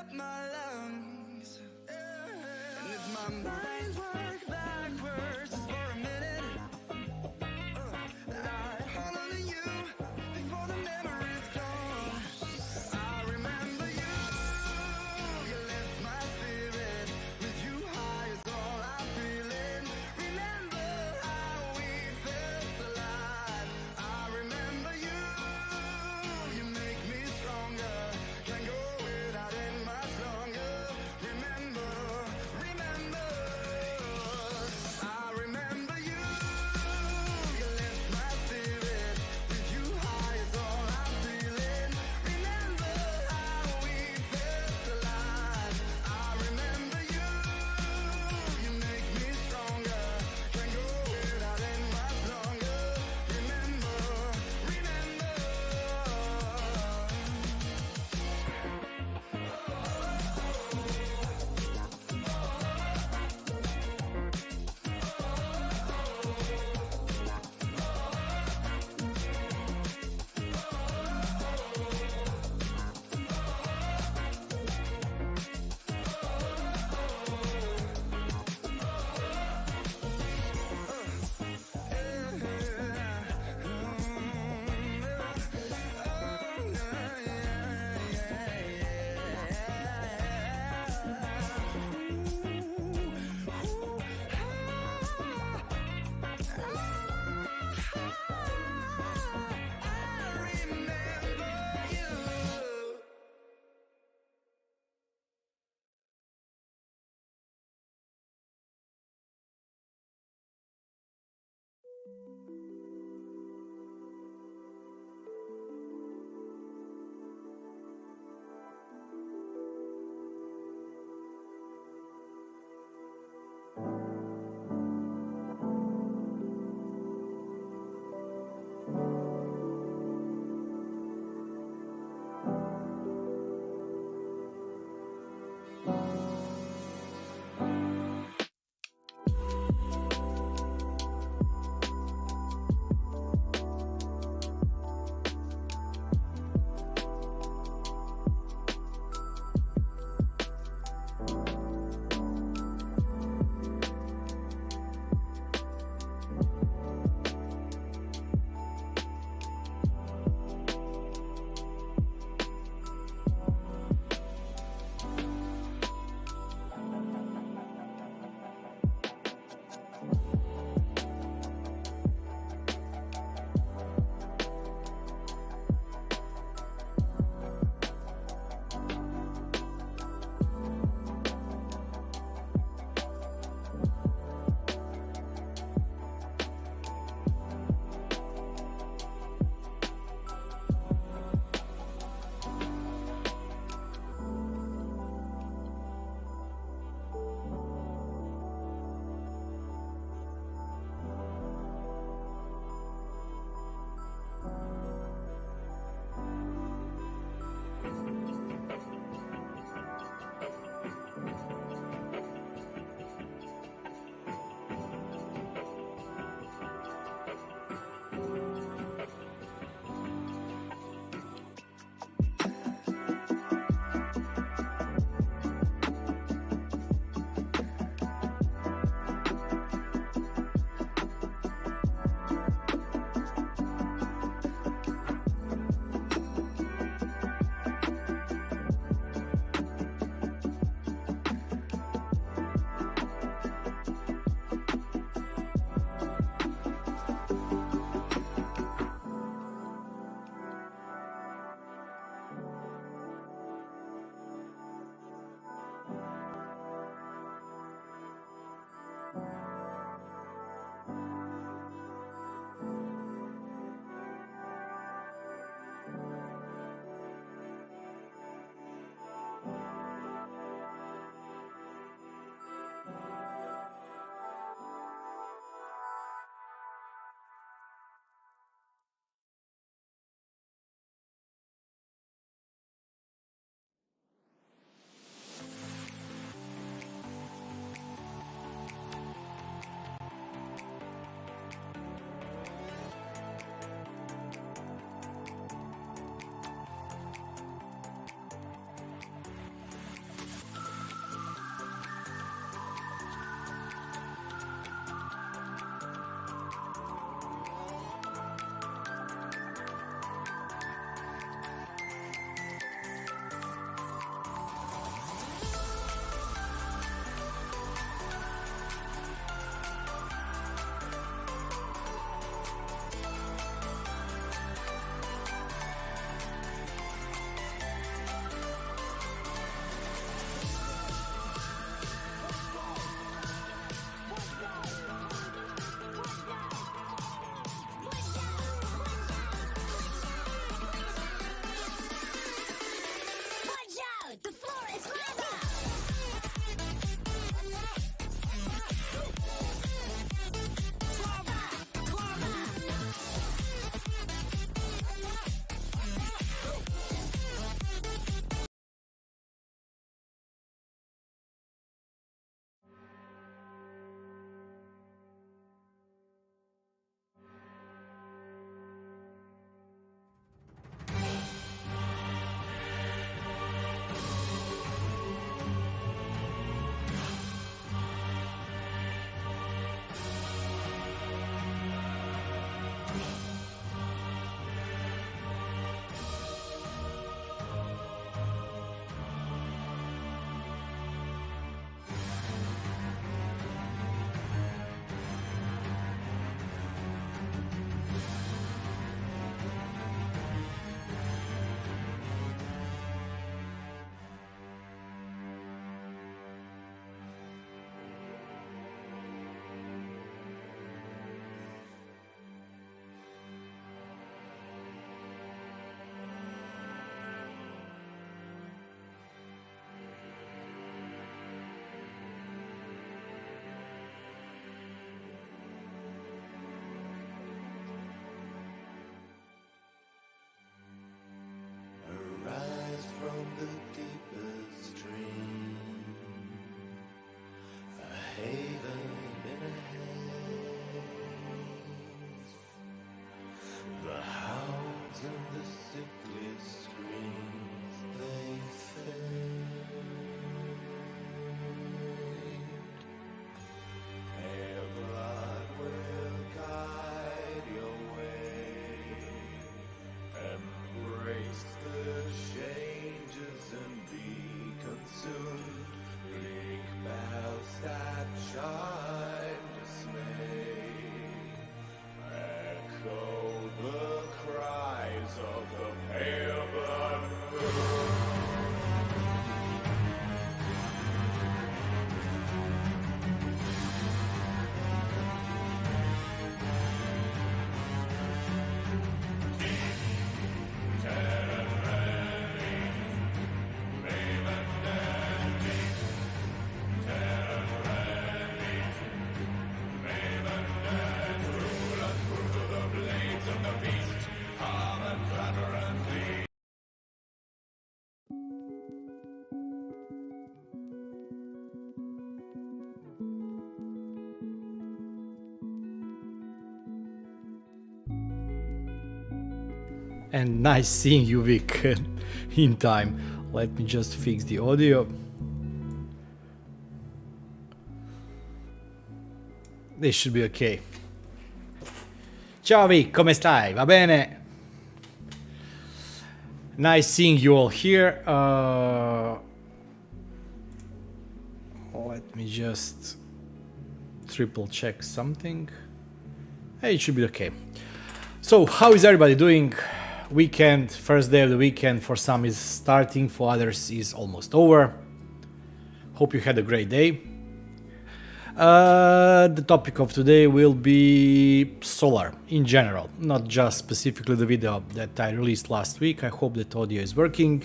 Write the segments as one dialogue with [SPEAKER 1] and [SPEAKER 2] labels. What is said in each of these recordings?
[SPEAKER 1] up my lungs. And if my mind work backwards just for a minute, I'd hold on to you before the memory's gone. I remember you, you lift my spirit. With you high is all I'm feeling. Remember how we felt alive. I remember you, you make me stronger. Can't go without it much longer. Remember, remember.
[SPEAKER 2] And nice seeing you, Vic, in time. Let me just fix the audio. This should be okay. Ciao Vic, come stai? Va bene? Nice seeing you all here. Let me just triple check something. Hey, it should be okay. So, how is everybody doing? Weekend, first day of the weekend for some is starting, for others is almost over. Hope you had a great day. The topic of today will be solar in general, not just specifically the video that I released last week. I hope that audio is working.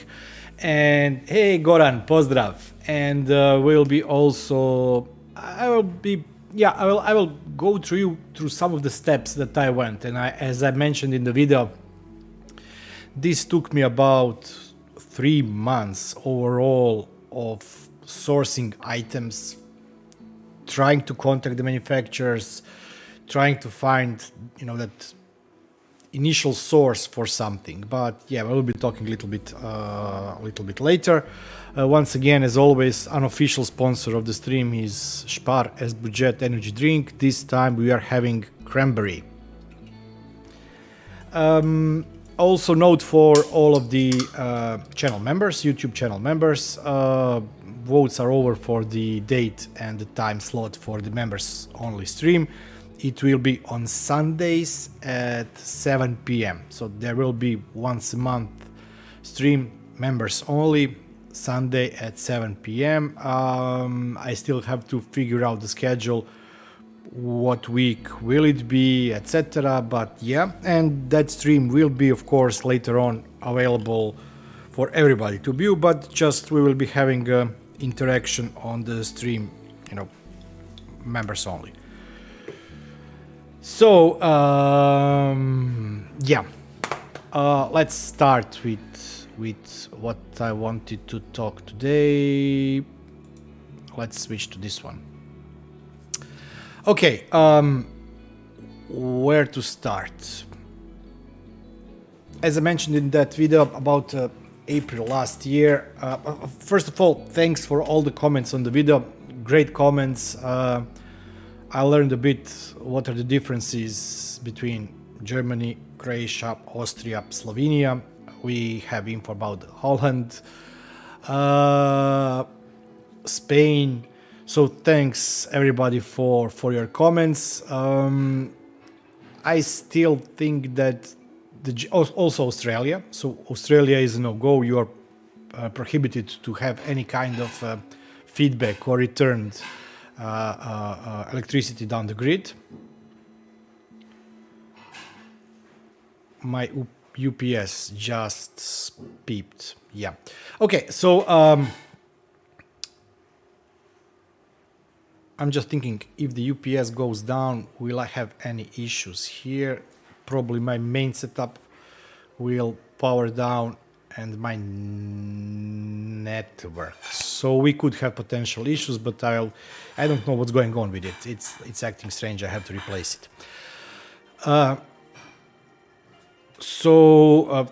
[SPEAKER 2] And hey Goran, pozdrav. And will be also, I will go through some of the steps that I went. And as I mentioned in the video, this took me about 3 months overall of sourcing items, trying to contact the manufacturers, trying to find, that initial source for something. But yeah, we'll be talking a little bit later. Once again, as always, unofficial sponsor of the stream is Spar as Budget energy drink. This time we are having cranberry. Also note for all of the channel members, YouTube channel members, votes are over for the date and the time slot for the members only stream. It will be on Sundays at 7 p.m. So there will be once a month stream, members only, Sunday at 7 p.m. I still have to figure out the schedule, what week will it be, etc. But yeah, and that stream will be of course later on available for everybody to view, but just we will be having interaction on the stream, members only. So let's start with what I wanted to talk today. Let's switch to this one. Okay, where to start? As I mentioned in that video about April last year, first of all, thanks for all the comments on the video. Great comments. I learned a bit what are the differences between Germany, Croatia, Austria, Slovenia. We have info about Holland, Spain. So thanks everybody for your comments. I still think that also Australia. So Australia is a no-go. You are prohibited to have any kind of feedback or returned electricity down the grid. My UPS just beeped. Yeah. Okay. So I'm just thinking, if the UPS goes down, will I have any issues here? Probably my main setup will power down and my network. So we could have potential issues, but I don't know what's going on with it. It's acting strange. I have to replace it.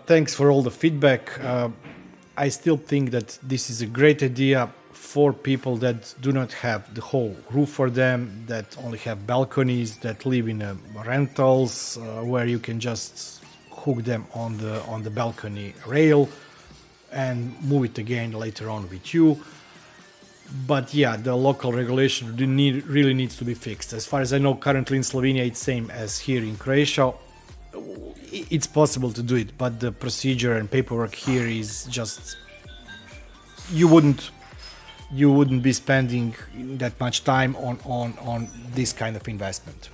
[SPEAKER 2] Thanks for all the feedback. I still think that this is a great idea for people that do not have the whole roof for them, that only have balconies, that live in rentals, where you can just hook them on the balcony rail and move it again later on with you. But yeah, the local regulation really needs to be fixed. As far as I know, currently in Slovenia, it's same as here in Croatia. It's possible to do it, but the procedure and paperwork here is just, you wouldn't be spending that much time on this kind of investment.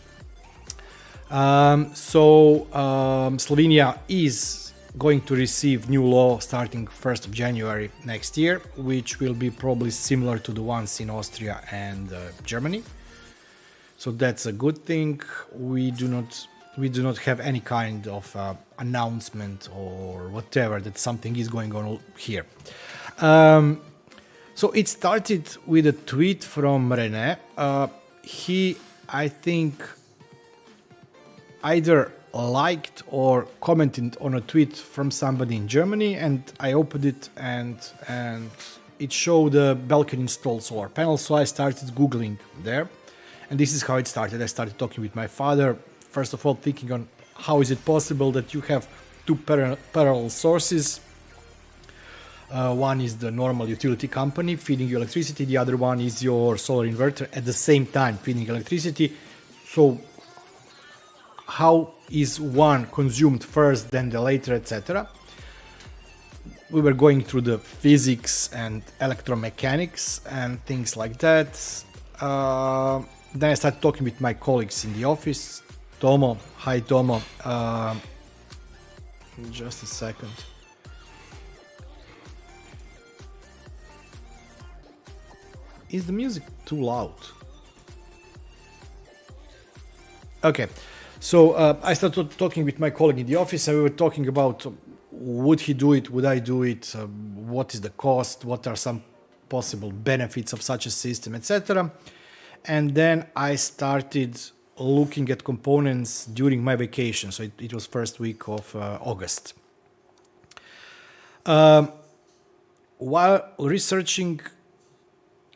[SPEAKER 2] Slovenia is going to receive new law starting 1st of January next year, which will be probably similar to the ones in Austria and Germany. So that's a good thing. We do not have any kind of announcement or whatever that something is going on here. So it started with a tweet from René. He, I think, either liked or commented on a tweet from somebody in Germany, and I opened it and it showed a balcony installed solar panel. So I started Googling there, and this is how it started. I started talking with my father, first of all thinking on how is it possible that you have two parallel sources. One is the normal utility company feeding you electricity, the other one is your solar inverter at the same time feeding electricity. So how is one consumed first, then the later, etc. We were going through the physics and electromechanics and things like that. Then I started talking with my colleagues in the office. Tomo, hi Tomo. Just a second. Is the music too loud? Okay, so I started talking with my colleague in the office, and we were talking about would he do it, would I do it, what is the cost, what are some possible benefits of such a system, etc. And then I started looking at components during my vacation, so it was first week of August. While researching,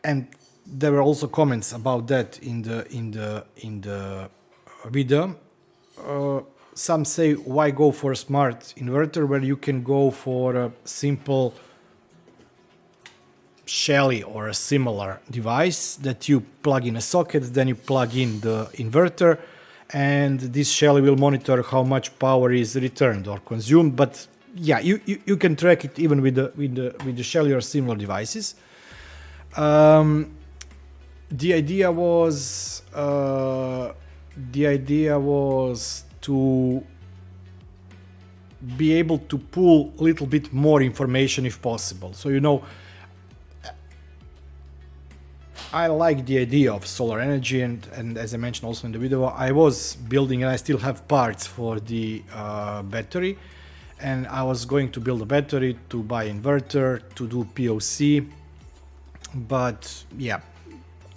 [SPEAKER 2] and there were also comments about that in the video. Some say, why go for a smart inverter where you can go for a simple Shelly or a similar device that you plug in a socket, then you plug in the inverter, and this Shelly will monitor how much power is returned or consumed. But yeah, you can track it even with the Shelly or similar devices. The idea was to be able to pull a little bit more information if possible. So, you know, I like the idea of solar energy, and as I mentioned also in the video, I was building and I still have parts for the battery, and I was going to build a battery, to buy inverter, to do POC, but yeah,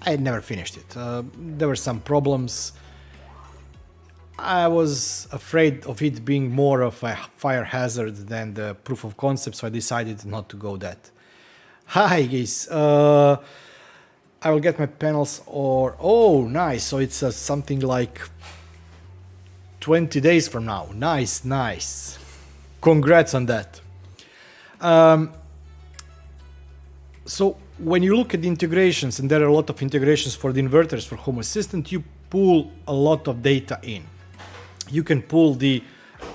[SPEAKER 2] I never finished it. There were some problems. I was afraid of it being more of a fire hazard than the proof of concept, so I decided not to go that. Hi guys, I will get my panels, or oh nice, so it's something like 20 days from now. Nice, congrats on that. So when you look at the integrations, and there are a lot of integrations for the inverters for Home Assistant, you pull a lot of data in. You can pull the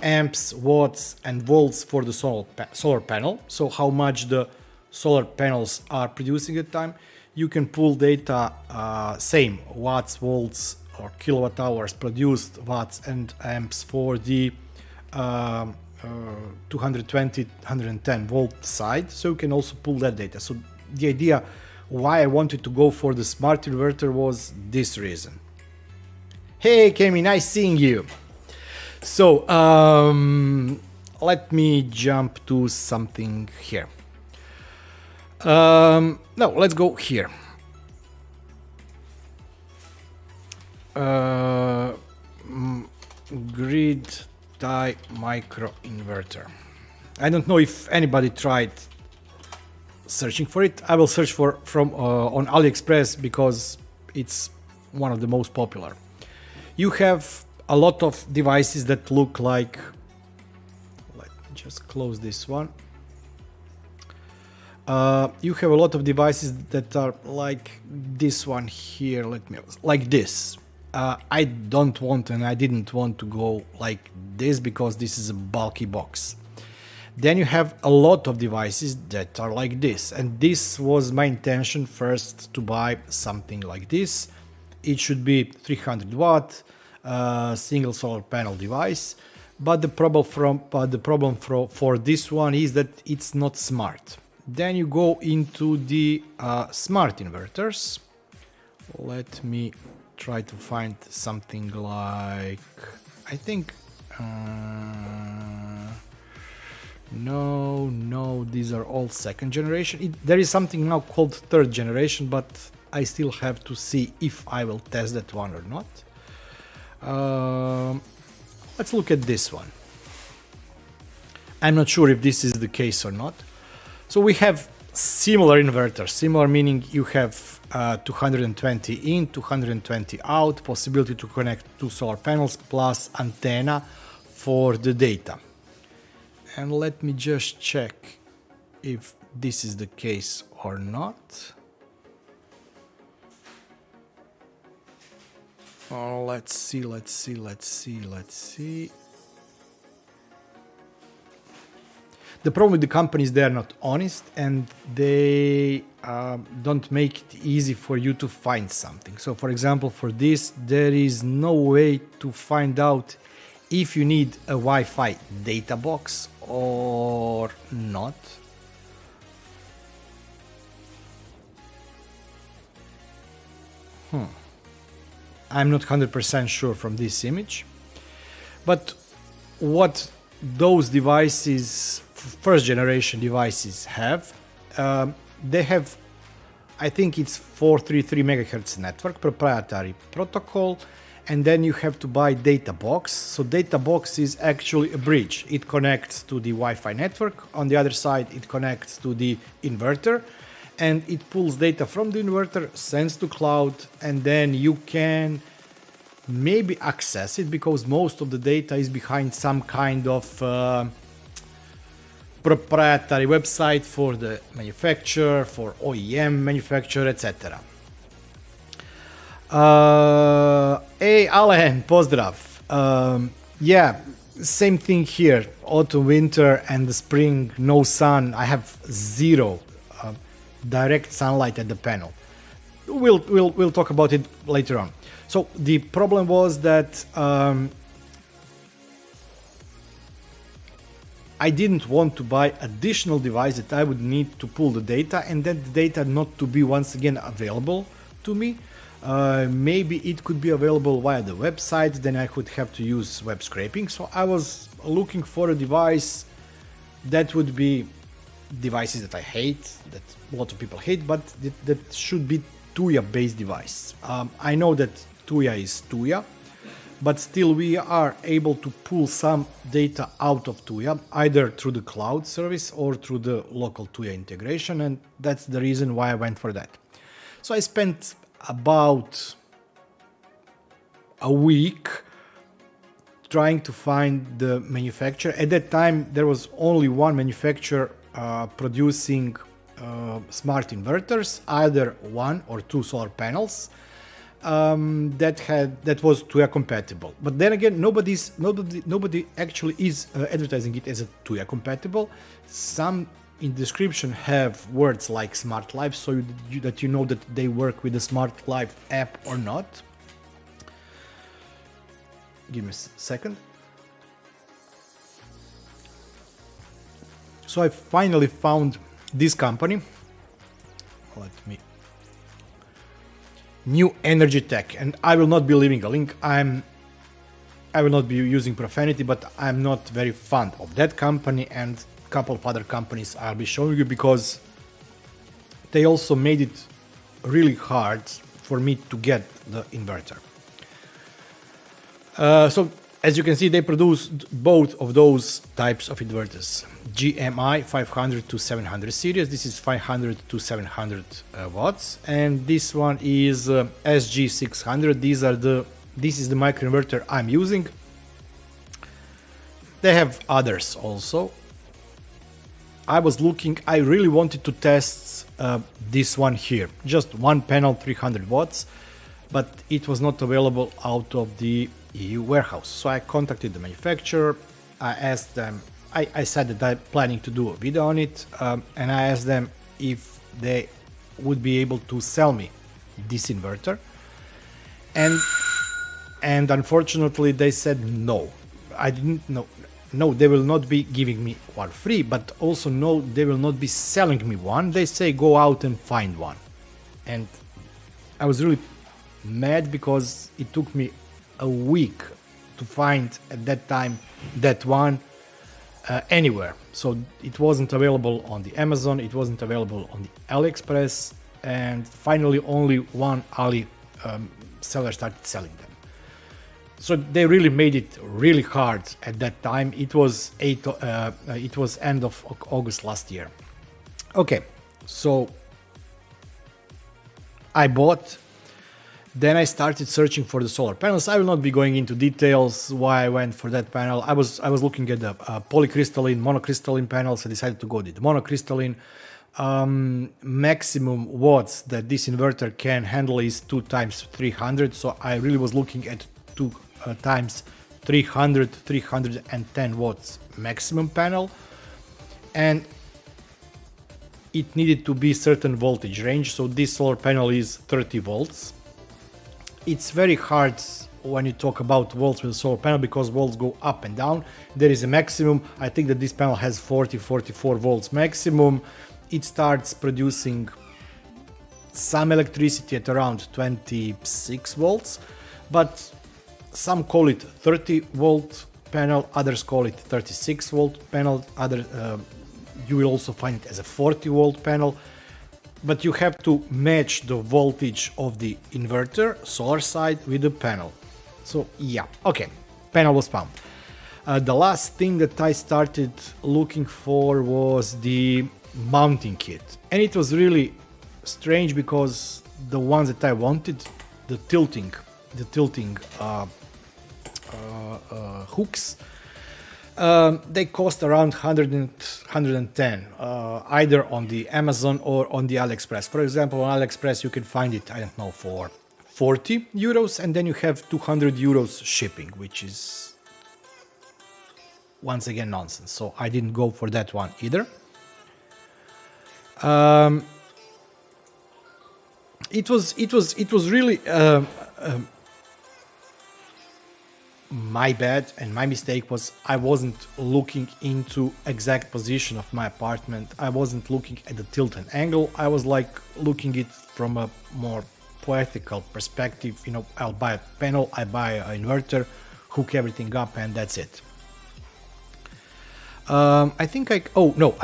[SPEAKER 2] amps, watts and volts for the solar panel, so how much the solar panels are producing at the time. You can pull data, same watts, volts or kilowatt hours produced, watts and amps for the 220, 110 volt side, so you can also pull that data. So the idea why I wanted to go for the smart inverter was this reason. Hey Kemi, nice seeing you. So let me jump to something here. No, let's go here. Grid tie micro inverter. I don't know if anybody tried searching for it. I will search from on AliExpress because it's one of the most popular. You have a lot of devices that look like, let me just close this one. You have a lot of devices that are like this one here, like this. I don't want, and I didn't want to go like this because this is a bulky box. Then you have a lot of devices that are like this, and this was my intention first, to buy something like this. It should be 300 watt, single solar panel device, but the problem for this one is that it's not smart. Then you go into the smart inverters. Let me try to find something like, I think, no, these are all second generation. There is something now called third generation, but I still have to see if I will test that one or not. Let's look at this one. I'm not sure if this is the case or not. So we have similar inverter, similar meaning you have 220 in, 220 out, possibility to connect two solar panels plus antenna for the data. And let me just check if this is the case or not. Oh, let's see. The problem with the companies, they are not honest and they don't make it easy for you to find something. So for example, for this, there is no way to find out if you need a Wi-Fi data box or not. I'm not 100% sure from this image, but what those devices, first generation devices have, they have, I think it's 433 megahertz network, proprietary protocol, and then you have to buy data box. So data box is actually a bridge. It connects to the Wi-Fi network. On the other side, it connects to the inverter, and it pulls data from the inverter, sends to cloud, and then you can maybe access it because most of the data is behind some kind of proprietary website for the manufacturer, for OEM manufacturer, etc. Hey Alan, pozdrav. Yeah, same thing here. Autumn, winter, and the spring, no sun. I have zero direct sunlight at the panel. We'll talk about it later on. So the problem was that I didn't want to buy additional device that I would need to pull the data and then the data not to be once again available to me. Maybe it could be available via the website, then I could have to use web scraping. So I was looking for a device that would be devices that I hate, that a lot of people hate, but that should be Tuya based device. I know that Tuya is Tuya, but still we are able to pull some data out of Tuya, either through the cloud service or through the local Tuya integration, and that's the reason why I went for that. So I spent about a week trying to find the manufacturer. At that time, there was only one manufacturer producing smart inverters, either one or two solar panels that was Tuya compatible. But then again, nobody actually is advertising it as a Tuya compatible. Some in description have words like Smart Life, so that you know that they work with the Smart Life app or not. Give me a second. So I finally found this company. New Energy Tech, and I will not be leaving a link. I will not be using profanity, but I'm not very fond of that company and a couple of other companies I'll be showing you because they also made it really hard for me to get the inverter. So as you can see, they produce both of those types of inverters. GMI 500 to 700 series. This is 500 to 700 watts, and this one is SG 600. This is the microinverter I'm using. They have others also. I was looking. I really wanted to test this one here. Just one panel, 300 watts, but it was not available out of the EU warehouse. So I contacted the manufacturer. I asked them. I said that I'm planning to do a video on it, and I asked them if they would be able to sell me this inverter, and unfortunately they said no. I didn't know. No, they will not be giving me one free, but also no, they will not be selling me one. They say go out and find one, and I was really mad because it took me a week to find at that time that one anywhere. So it wasn't available on the Amazon, it wasn't available on the AliExpress, and finally only one Ali seller started selling them. So they really made it really hard at that time. It was end of August last year. Okay, so I bought. Then I started searching for the solar panels. I will not be going into details why I went for that panel. I was looking at the polycrystalline, monocrystalline panels. I decided to go with the monocrystalline. Maximum watts that this inverter can handle is 2 times 300. So I really was looking at 2 times 300, 310 watts maximum panel. And it needed to be certain voltage range. So this solar panel is 30 volts. It's very hard when you talk about volts with a solar panel because volts go up and down. There is a maximum. I think that this panel has 44 volts maximum. It starts producing some electricity at around 26 volts, but some call it 30 volt panel, others call it 36 volt panel, you will also find it as a 40 volt panel. But you have to match the voltage of the inverter, solar side, with the panel. So yeah, okay, panel was found. The last thing that I started looking for was the mounting kit. And it was really strange because the ones that I wanted, the tilting hooks, they cost around 110, either on the Amazon or on the AliExpress. For example, on AliExpress you can find it, I don't know, for 40 euros, and then you have 200 euros shipping, which is once again nonsense. So I didn't go for that one either. It was really my bad, and my mistake was I wasn't looking into exact position of my apartment. I wasn't looking at the tilt and angle. I was like looking it from a more poetical perspective. You know, I'll buy a panel, I buy an inverter, hook everything up, and that's it. I think I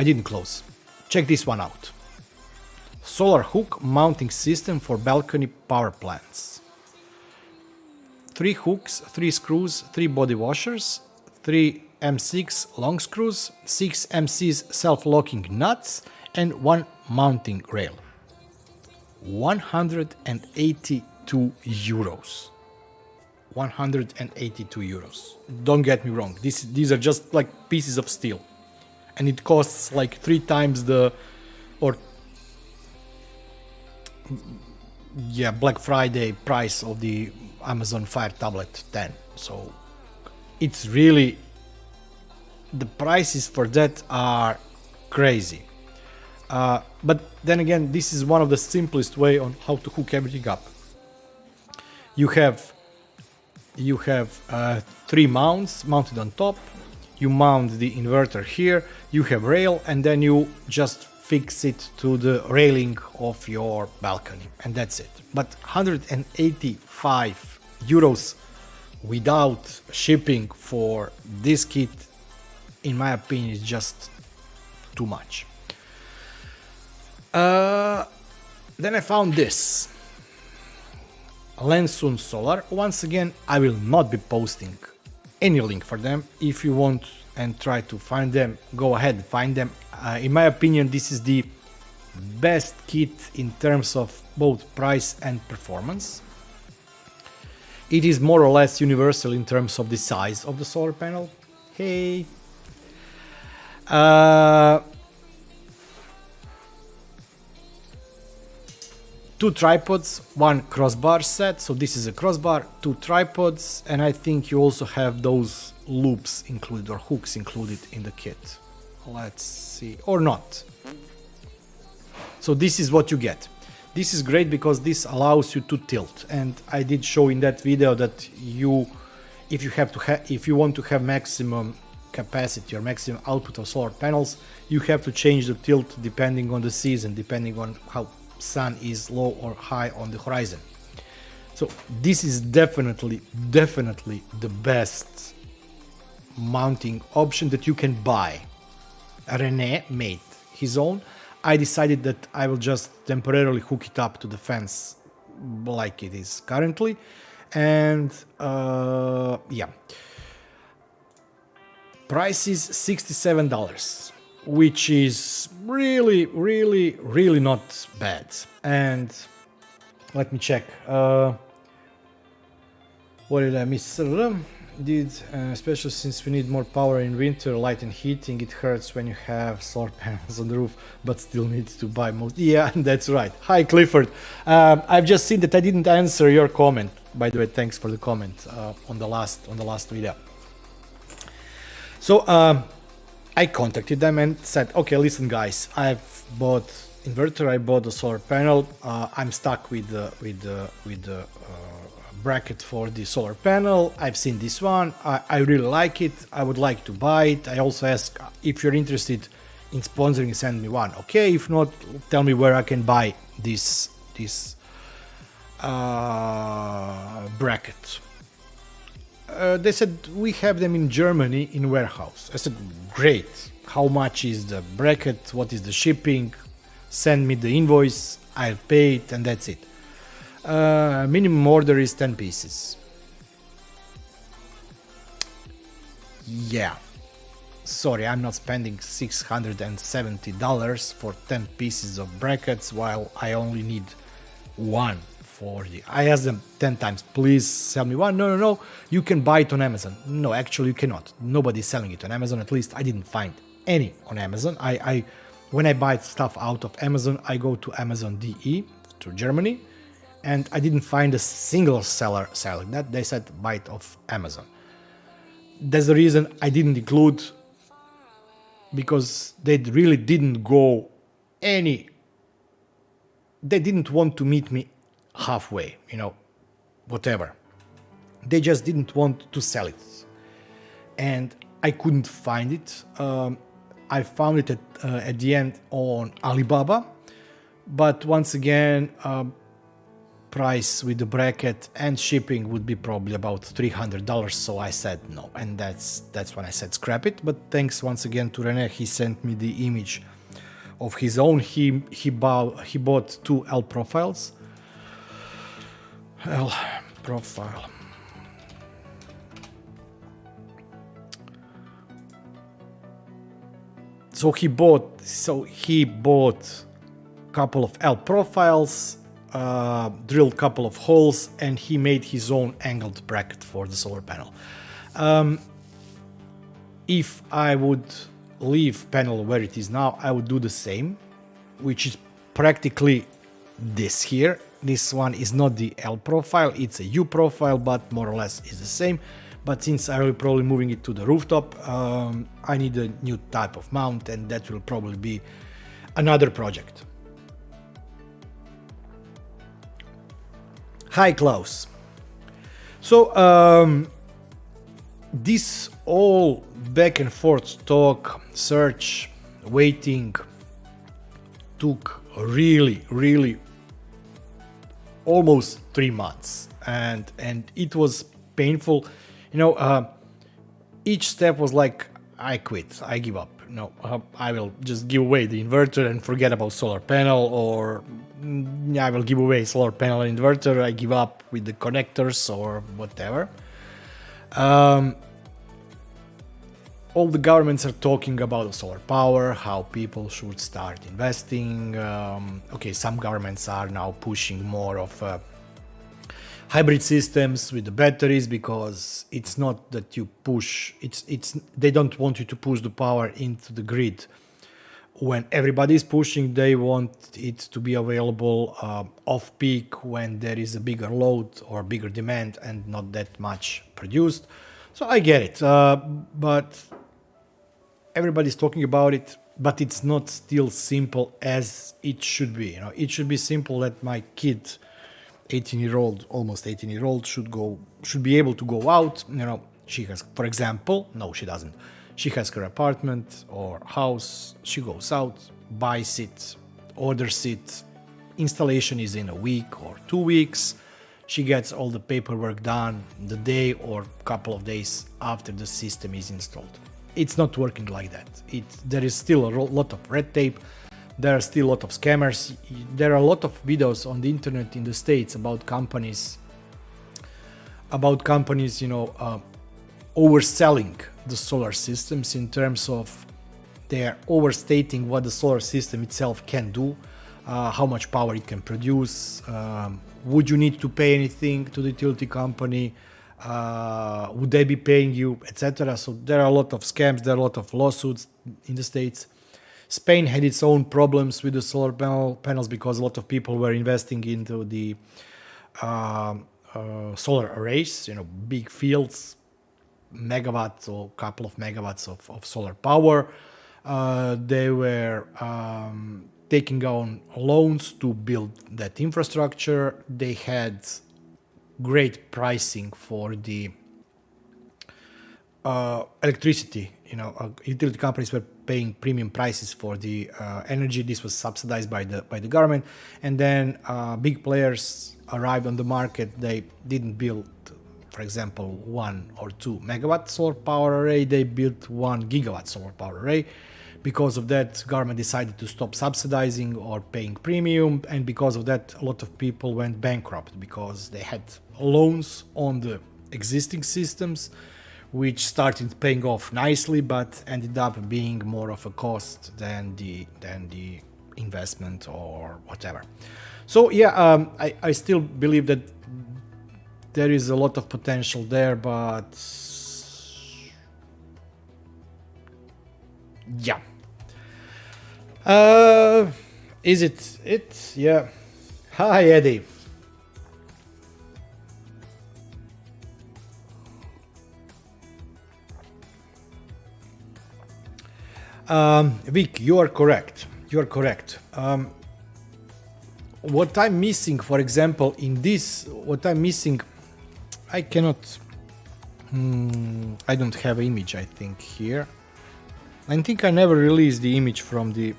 [SPEAKER 2] didn't close. Check this one out. Solar hook mounting system for balcony power plants. 3 hooks, 3 screws, 3 body washers, 3 M6 long screws, 6 M6 self-locking nuts, and 1 mounting rail. 182 euros. 182 euros. Don't get me wrong, these are just like pieces of steel. And it costs like 3 times Black Friday price of the Amazon Fire Tablet 10. So it's really, the prices for that are crazy. But then again, this is one of the simplest way on how to hook everything up. You have 3 mounts mounted on top. You mount the inverter here. You have rail, and then you just fix it to the railing of your balcony, and that's it. But 185 euros without shipping for this kit, in my opinion, is just too much. Then I found this Lensun Solar. Once again, I will not be posting any link for them. If you want and try to find them, go ahead, find them. In my opinion, this is the best kit in terms of both price and performance. It is more or less universal in terms of the size of the solar panel. Hey! 2 tripods, 1 crossbar set. So this is a crossbar, 2 tripods, and I think you also have those loops included, or hooks included in the kit. Let's see, or not. So this is what you get. This is great because this allows you to tilt, and I did show in that video that if you want to have maximum capacity or maximum output of solar panels, you have to change the tilt depending on the season, depending on how sun is low or high on the horizon. So this is definitely the best mounting option that you can buy. Rene made his own. I decided that I will just temporarily hook it up to the fence like it is currently, And yeah, price is $67, which is really, really, really not bad. And let me check. What did I miss? Especially since we need more power in winter, light and heating, it hurts when you have solar panels on the roof, but still needs to buy most. Yeah, that's right. Hi, Clifford. I've just seen that I didn't answer your comment. By the way, thanks for the comment on the last video. So I contacted them and said, okay, listen, guys, I've bought inverter, I bought the solar panel. I'm stuck with the bracket for the solar panel. I've seen this one. I really like it. I would like to buy it. I also ask if you're interested in sponsoring, send me one. Okay, if not, tell me where I can buy this bracket. They said we have them in Germany in warehouse. I said great. How much is the bracket? What is the shipping? Send me the invoice. I'll pay it, and that's it. Minimum order is 10 pieces. Yeah, sorry, I'm not spending $670 for 10 pieces of brackets while I only need one for the... I asked them 10 times, please sell me one. No, you can buy it on Amazon. No, actually you cannot. Nobody's selling it on Amazon. At least I didn't find any on Amazon. When I buy stuff out of Amazon, I go to Amazon.de to Germany, and I didn't find a single seller selling that. They said buy it off Amazon. That's the reason I didn't include, because they really didn't go they didn't want to meet me halfway, whatever. They just didn't want to sell it. And I couldn't find it. I found it at the end on Alibaba, but once again, price with the bracket and shipping would be probably about $300, so I said no, and that's when I said scrap it. But thanks once again to Rene, he sent me the image of his own. He bought 2 L profiles. L profile. So he bought couple of L profiles, drilled couple of holes, and he made his own angled bracket for the solar panel. If I would leave panel where it is now, I would do the same, which is practically this here. This one is not the L profile, it's a U profile, but more or less is the same. But since I will probably moving it to the rooftop, I need a new type of mount, and that will probably be another project. Hi, Klaus. So this all back and forth talk, search, waiting took really almost 3 months, and it was painful. Each step was like, I quit, I give up. I will just give away the inverter and forget about solar panel, or I will give away solar panel and inverter, I give up with the connectors or whatever. All the governments are talking about solar power, how people should start investing. Okay, some governments are now pushing more of hybrid systems with the batteries, because it's not that you push, they don't want you to push the power into the grid. When everybody is pushing, they want it to be available off peak when there is a bigger load or bigger demand and not that much produced. So I get it, but everybody's talking about it, but it's not still simple as it should be. It should be simple that my kid, 18-year-old, almost 18-year-old, should be able to go out. She has, for example, no, she doesn't. She has her apartment or house. She goes out, buys it, orders it. Installation is in a week or 2 weeks. She gets all the paperwork done the day or couple of days after the system is installed. It's not working like that. There is still a lot of red tape. There are still a lot of scammers. There are a lot of videos on the internet in the States about companies about companies, overselling the solar systems in terms of they're overstating what the solar system itself can do, how much power it can produce, would you need to pay anything to the utility company, would they be paying you, etc. So there are a lot of scams, there are a lot of lawsuits in the States. Spain had its own problems with the solar panels because a lot of people were investing into the solar arrays, big fields, megawatts or couple of megawatts of solar power. They were taking on loans to build that infrastructure. They had great pricing for the electricity. Utility companies were paying premium prices for the energy. This was subsidized by the government, and then big players arrived on the market. They didn't build, for example, 1 or 2 megawatt solar power array. They built 1 gigawatt solar power array. Because of that, government decided to stop subsidizing or paying premium, and because of that, a lot of people went bankrupt because they had loans on the existing systems, which started paying off nicely, but ended up being more of a cost than the investment or whatever. So yeah, I still believe that there is a lot of potential there, but yeah. Is it? Yeah. Hi, Eddie. Vic, you are correct. You are correct. What I'm missing, for example, in this, I cannot. I don't have an image, I think, here. I think I never released the image from the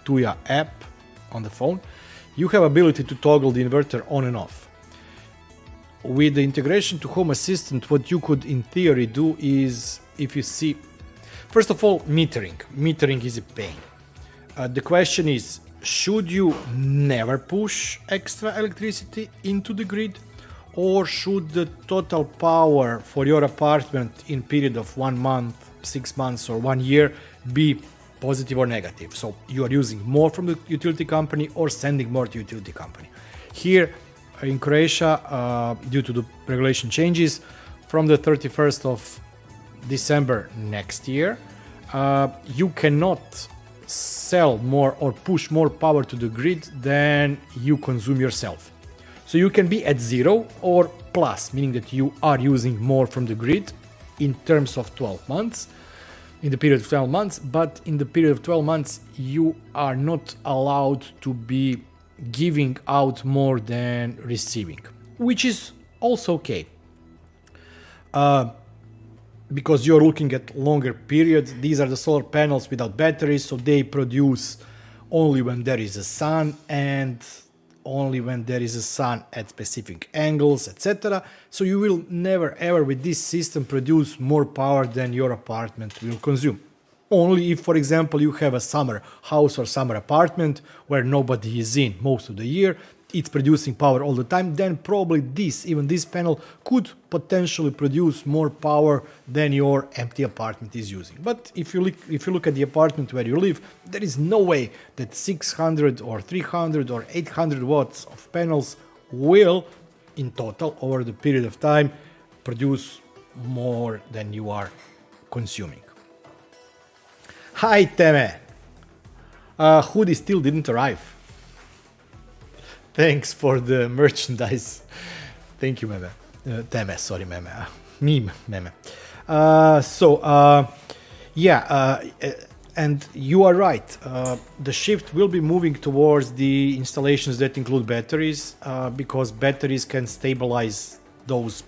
[SPEAKER 2] Tuya app on the phone. You have ability to toggle the inverter on and off. With the integration to Home Assistant, what you could in theory do is, if you see, first of all, metering is a pain. The question is, should you never push extra electricity into the grid, or should the total power for your apartment in period of 1 month, 6 months or 1 year be positive or negative? So you are using more from the utility company or sending more to utility company. Here in Croatia, due to the regulation changes, from the 31st of December next year, you cannot sell more or push more power to the grid than you consume yourself. So you can be at 0 or plus, meaning that you are using more from the grid in terms of 12 months, in the period of 12 months, but in the period of 12 months, you are not allowed to be giving out more than receiving, which is also okay. Because you're looking at longer periods. These are the solar panels without batteries, so they produce only when there is a sun and only when there is a sun at specific angles, etc. So you will never ever with this system produce more power than your apartment will consume. Only if, for example, you have a summer house or summer apartment where nobody is in most of the year, it's producing power all the time, then probably even this panel could potentially produce more power than your empty apartment is using. But if you look at the apartment where you live, there is no way that 600 or 300 or 800 watts of panels will, in total, over the period of time, produce more than you are consuming. Hi, Teme. Hoodie still didn't arrive. Thanks for the merchandise. Thank you, Meme. Teme, sorry, Meme. Meme, Meme. And you are right. The shift will be moving towards the installations that include batteries, because batteries can stabilize those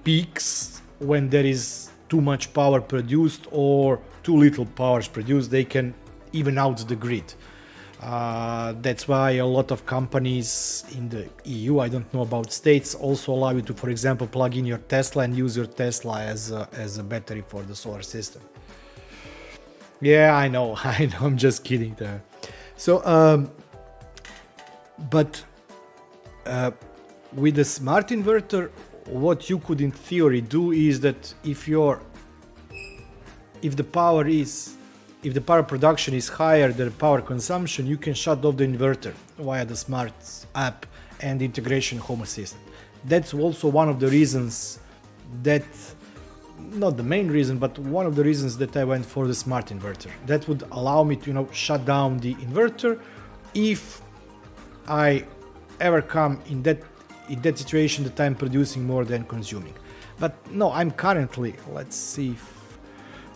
[SPEAKER 2] peaks when there is too much power produced or too little power produced. They can even out the grid. That's why a lot of companies in the EU, I don't know about states, also allow you to, for example, plug in your Tesla and use your Tesla as a battery for the solar system. Yeah, I know, I'm just kidding there. So, but With the smart inverter, what you could in theory do is that if the power production is higher than the power consumption, you can shut off the inverter via the smart app and integration home assistant. That's also one of the reasons that, not the main reason, but one of the reasons that I went for the smart inverter. That would allow me to, shut down the inverter if I ever come in that situation that I'm producing more than consuming. But no, I'm currently, let's see if,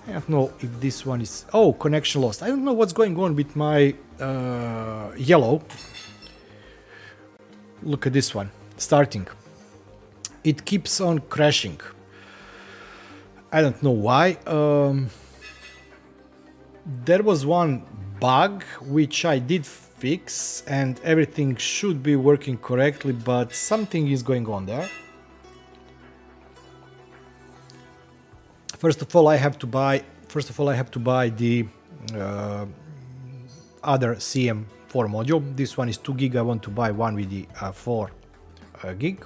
[SPEAKER 2] I don't know if this one is, oh, connection lost. I don't know what's going on with my yellow. Look at this one, starting. It keeps on crashing. I don't know why. There was one bug which I did fix and everything should be working correctly, but something is going on there. First of all, I have to buy the other CM4 module. This one is 2 gig. I want to buy one with the 4 gig.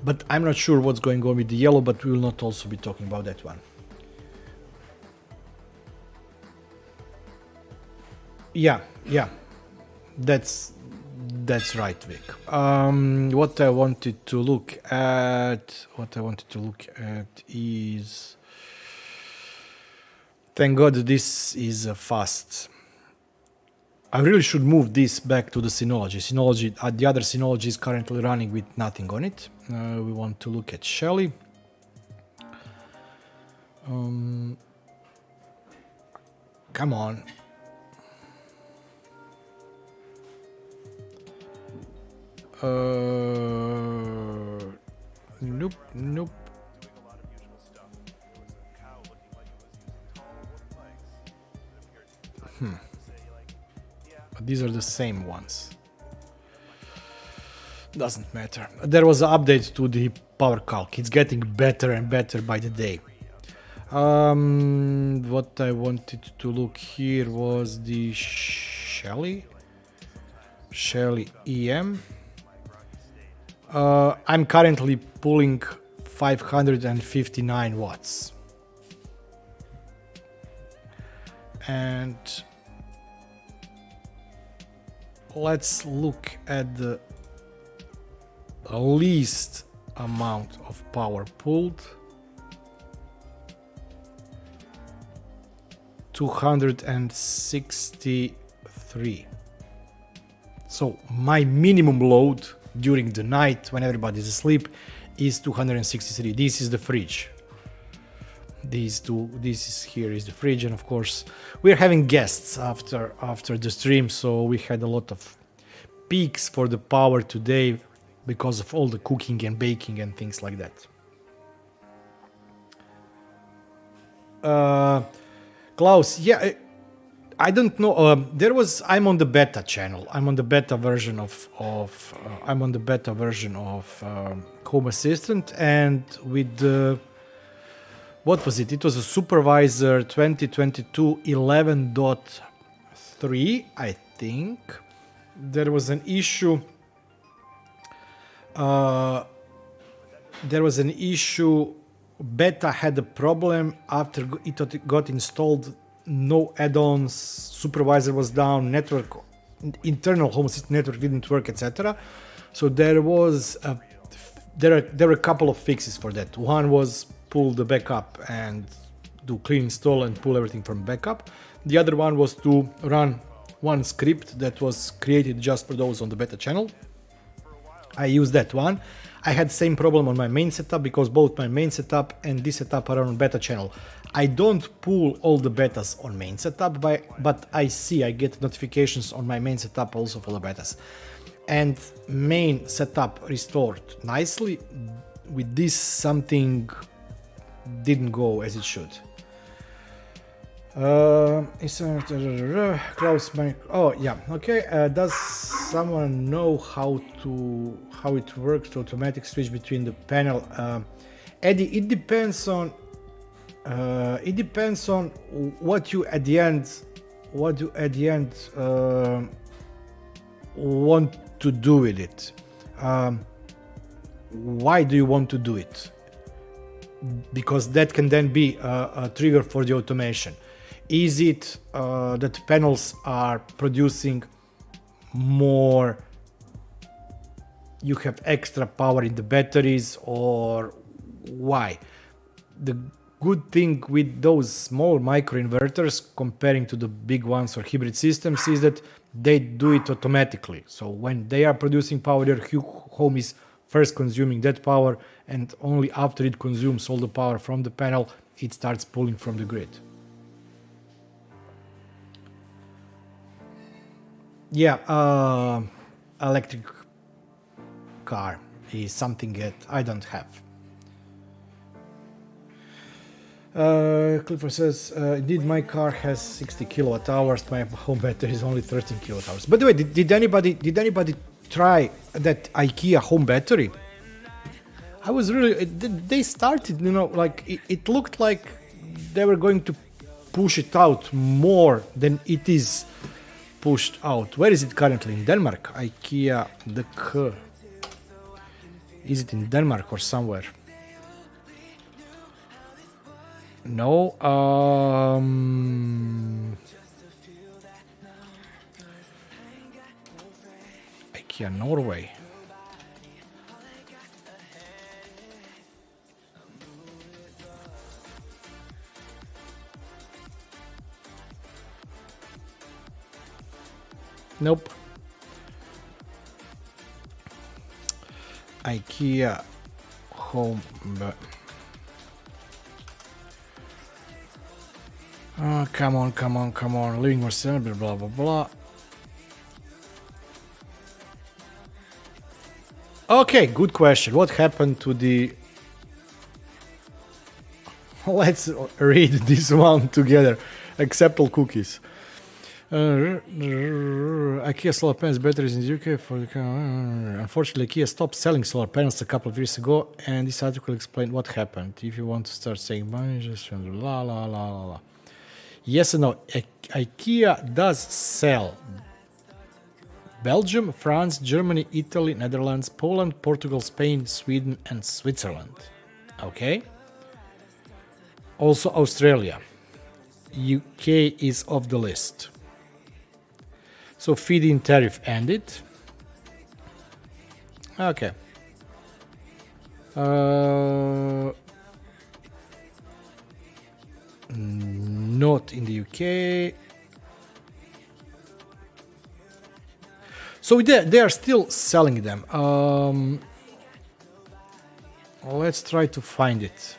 [SPEAKER 2] But I'm not sure what's going on with the yellow, but we will not also be talking about that one. Yeah, that's right, Vic. What I wanted to look at is, thank God this is fast. I really should move this back to the Synology. The other Synology is currently running with nothing on it. We want to look at Shelly. Come on. Nope. These are the same ones. Doesn't matter. There was an update to the power calc. It's getting better and better by the day. What I wanted to look here was the Shelly EM. I'm currently pulling 559 watts. And let's look at the least amount of power pulled. 263. So my minimum load during the night when everybody's asleep is 263. This is the fridge. This here is the fridge, and of course we're having guests after the stream, so we had a lot of peaks for the power today because of all the cooking and baking and things like that. Klaus, yeah, I don't know. I'm on the beta channel. I'm on the beta version of Home Assistant, and with the, what was it? It was a Supervisor 2022 11.3, I think. There was an issue. Beta had a problem after it got installed. No add-ons. Supervisor was down. Network, internal Home Assistant network didn't work, etc. So there were a couple of fixes for that. One was pull the backup and do clean install and pull everything from backup. The other one was to run one script that was created just for those on the beta channel. I used that one. I had same problem on my main setup because both my main setup and this setup are on beta channel. I don't pull all the betas on main setup, but I get notifications on my main setup also for the betas. And main setup restored nicely. With this, something didn't go as it should. Klaus, oh yeah, okay. Does someone know how it works to automatic switch between the panel? Eddie, it depends on what you at the end want to do with it? Why do you want to do it? Because that can then be a trigger for the automation. Is it that panels are producing more, you have extra power in the batteries, or why? The good thing with those small microinverters comparing to the big ones or hybrid systems is that they do it automatically. So when they are producing power, your home is first consuming that power, and only after it consumes all the power from the panel, it starts pulling from the grid. Yeah, electric car is something that I don't have. Clifford says, indeed my car has 60 kilowatt hours, my home battery is only 13 kilowatt hours. By the way, did anybody try that IKEA home battery? I was really, they started, like it looked like they were going to push it out more than it is pushed out. Where is it currently? In Denmark? IKEA, is it in Denmark or somewhere? No. IKEA Norway. Nope. IKEA home. Oh, come on. Living more simple, blah, blah, blah. Okay, good question. What happened to the... Let's read this one together. Acceptable cookies. IKEA solar panels batteries in the UK for the... Unfortunately, IKEA stopped selling solar panels a couple of years ago, and this article explained what happened. If you want to start saying money, just la la la la la. Yes and no. IKEA does sell Belgium, France, Germany, Italy, Netherlands, Poland, Portugal, Spain, Sweden, and Switzerland. Okay. Also Australia. UK is off the list. So feed-in tariff ended. Okay. Not in the UK. So they are still selling them. Let's try to find it.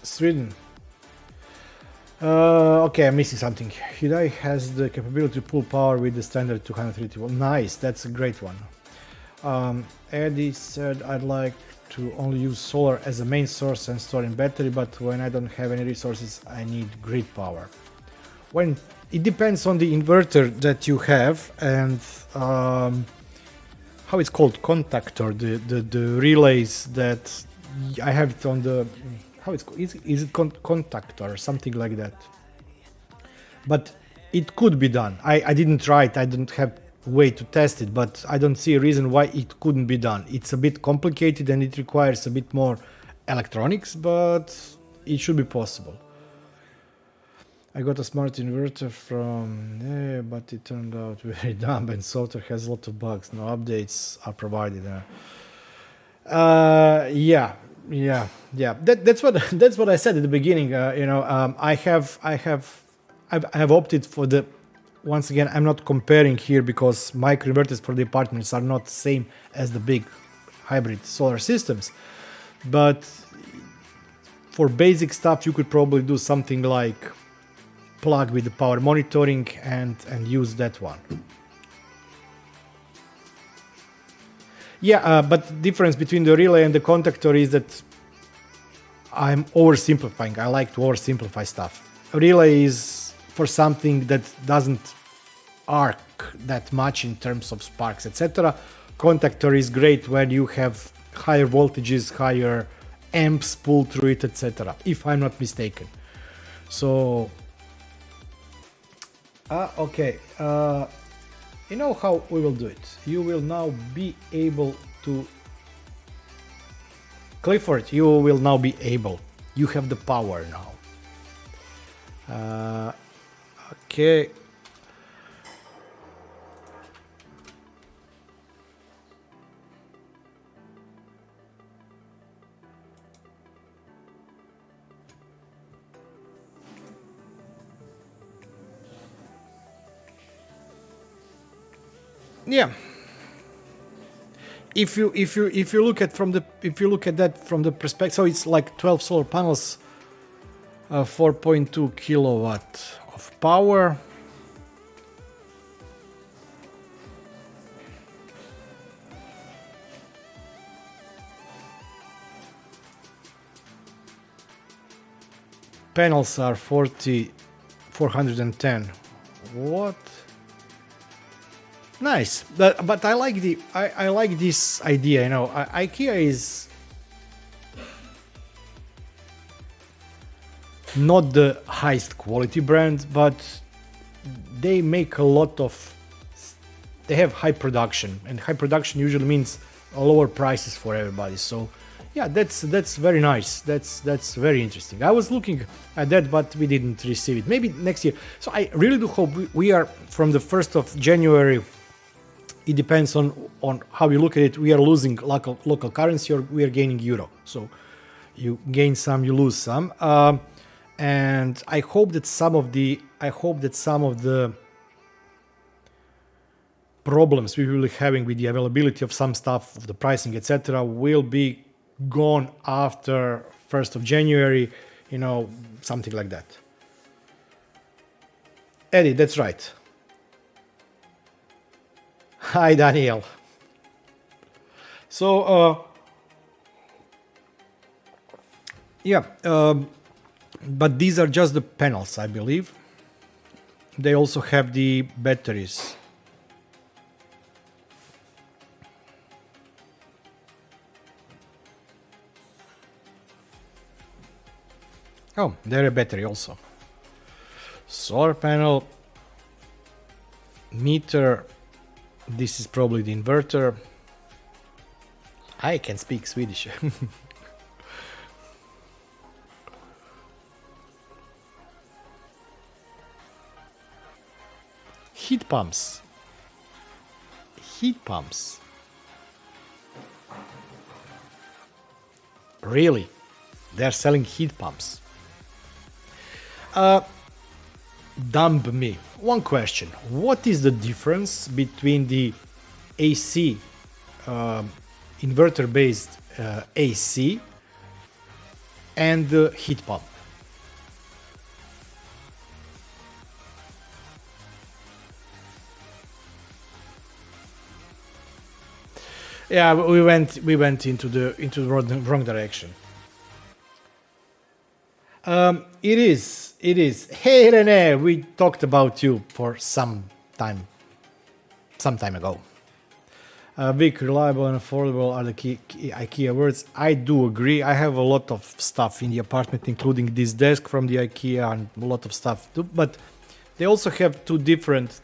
[SPEAKER 2] Sweden. Okay, I'm missing something. Hyundai has the capability to pull power with the standard 230 volt. Nice, that's a great one. Eddie said, I'd like to only use solar as a main source and store in battery, but when I don't have any resources, I need grid power. When it depends on the inverter that you have and how it's called, contactor, the relays that I have it on the... How it's called? Is it contactor or something like that? But it could be done. I didn't try it. I don't have way to test it, but I don't see a reason why it couldn't be done. It's a bit complicated and it requires a bit more electronics, but it should be possible. I got a smart inverter from but it turned out very dumb and software has a lot of bugs. No updates are provided. Yeah. That's what I said at the beginning. I have opted for the... Once again, I'm not comparing here because microinverters for the apartments are not the same as the big hybrid solar systems. But for basic stuff, you could probably do something like plug with the power monitoring and use that one. Yeah, but the difference between the relay and the contactor is that I'm oversimplifying. I like to oversimplify stuff. A relay is for something that doesn't arc that much in terms of sparks, etc. Contactor is great when you have higher voltages, higher amps pull through it, etc. If I'm not mistaken. So okay, you know how we will do it. You will now be able to, Clifford, you will now be able, you have the power now. Okay. Yeah. If you look at that from the perspective, so it's like 12 solar panels, 4.2 kilowatt of power. Panels are 410. What? Nice, but I like I like this idea. You know, IKEA is not the highest quality brand, but they make a lot of. They have high production, and high production usually means lower prices for everybody. So, yeah, that's very nice. That's very interesting. I was looking at that, but we didn't receive it. Maybe next year. So I really do hope we are from the 1st of January. It depends on how you look at it. We are losing local currency, or we are gaining euro. So you gain some, you lose some, and I hope that some of the problems we will be having with the availability of some stuff, of the pricing, etc., will be gone after 1st of January. You know, something like that. Eddie, that's right. Hi, Daniel. So, yeah, but these are just the panels, I believe. They also have the batteries. Oh, they're a battery also. Solar panel, meter. This is probably the inverter. I can speak Swedish. Heat pumps. Heat pumps. Really? They're selling heat pumps. Dump me. One question. What is the difference between the AC, inverter-based AC, and the heat pump? Yeah, we went into the wrong direction. It is. Hey, Rene, we talked about you for some time ago. Big, reliable, and affordable are the key IKEA words. I do agree. I have a lot of stuff in the apartment, including this desk from the IKEA and a lot of stuff too. But they also have two different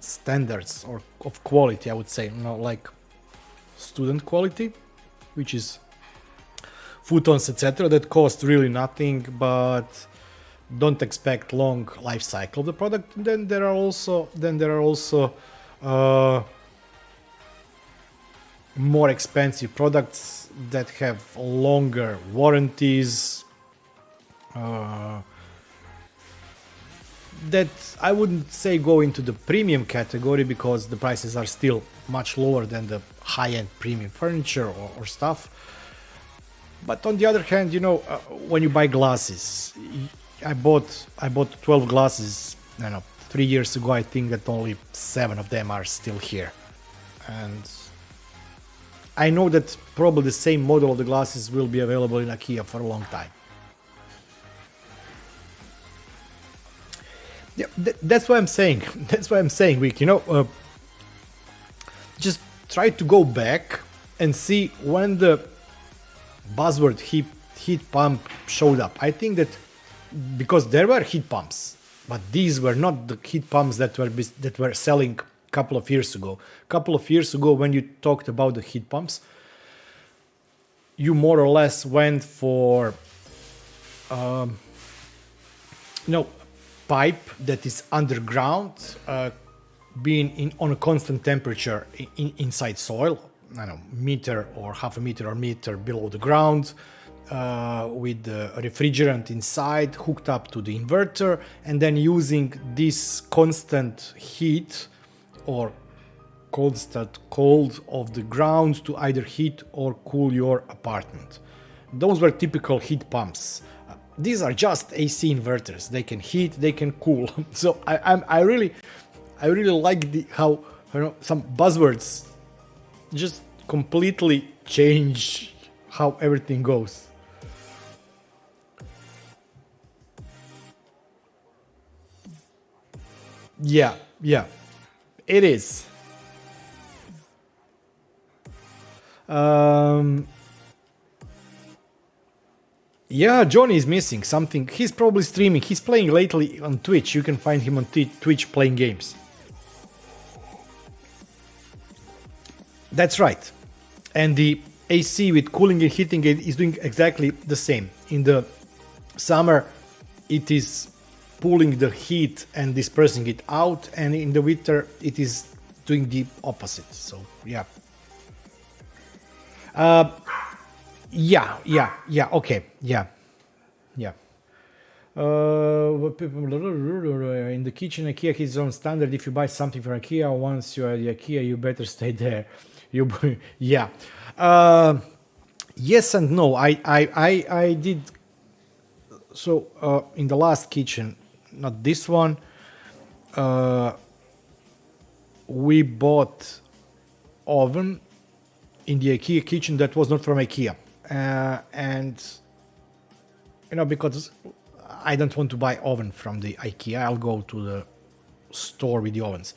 [SPEAKER 2] standards or of quality. I would say, you know, like student quality, which is futons, etc., that cost really nothing, but don't expect long life cycle of the product. Then there are also more expensive products that have longer warranties. That I wouldn't say go into the premium category, because the prices are still much lower than the high-end premium furniture or stuff. But on the other hand, you know, when you buy glasses, I bought 12 glasses, I don't know, 3 years ago. I think that only 7 of them are still here. And I know that probably the same model of the glasses will be available in IKEA for a long time. Yeah, that's what I'm saying. That's what I'm saying, Vic. You know, just try to go back and see when the buzzword heat pump showed up. I think that because there were heat pumps, but these were not the heat pumps that were selling a couple of years ago. A couple of years ago, when you talked about the heat pumps, you more or less went for pipe that is underground, being on a constant temperature inside soil, I don't know, meter or half a meter or meter below the ground, with the refrigerant inside hooked up to the inverter, and then using this constant heat or constant cold of the ground to either heat or cool your apartment. Those were typical heat pumps. These are just AC inverters. They can heat, they can cool. So I really like how some buzzwords just completely change how everything goes. Yeah, it is. Yeah, Johnny is missing something. He's probably streaming. He's playing lately on Twitch. You can find him on Twitch playing games. That's right. And the AC with cooling and heating is doing exactly the same. In the summer, it is pulling the heat and dispersing it out, and in the winter, it is doing the opposite. So, yeah. Okay, yeah. In the kitchen, IKEA has its own standard. If you buy something from IKEA, once you are at IKEA, you better stay there. Yeah. Yes and no. I did. So in the last kitchen, not this one, we bought oven in the IKEA kitchen that was not from IKEA. And because I don't want to buy oven from the IKEA, I'll go to the store with the ovens.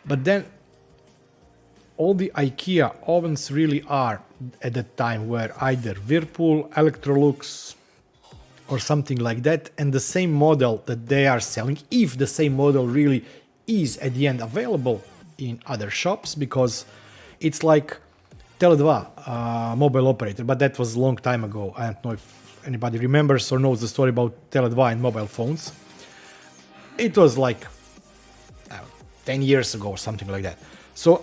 [SPEAKER 2] But then all the IKEA ovens really are at that time were either Whirlpool, Electrolux, or something like that, and the same model that they are selling, if the same model really is at the end available in other shops, because it's like Tele2 mobile operator, but that was a long time ago. I don't know if anybody remembers or knows the story about Tele2 and mobile phones. It was like 10 years ago or something like that. So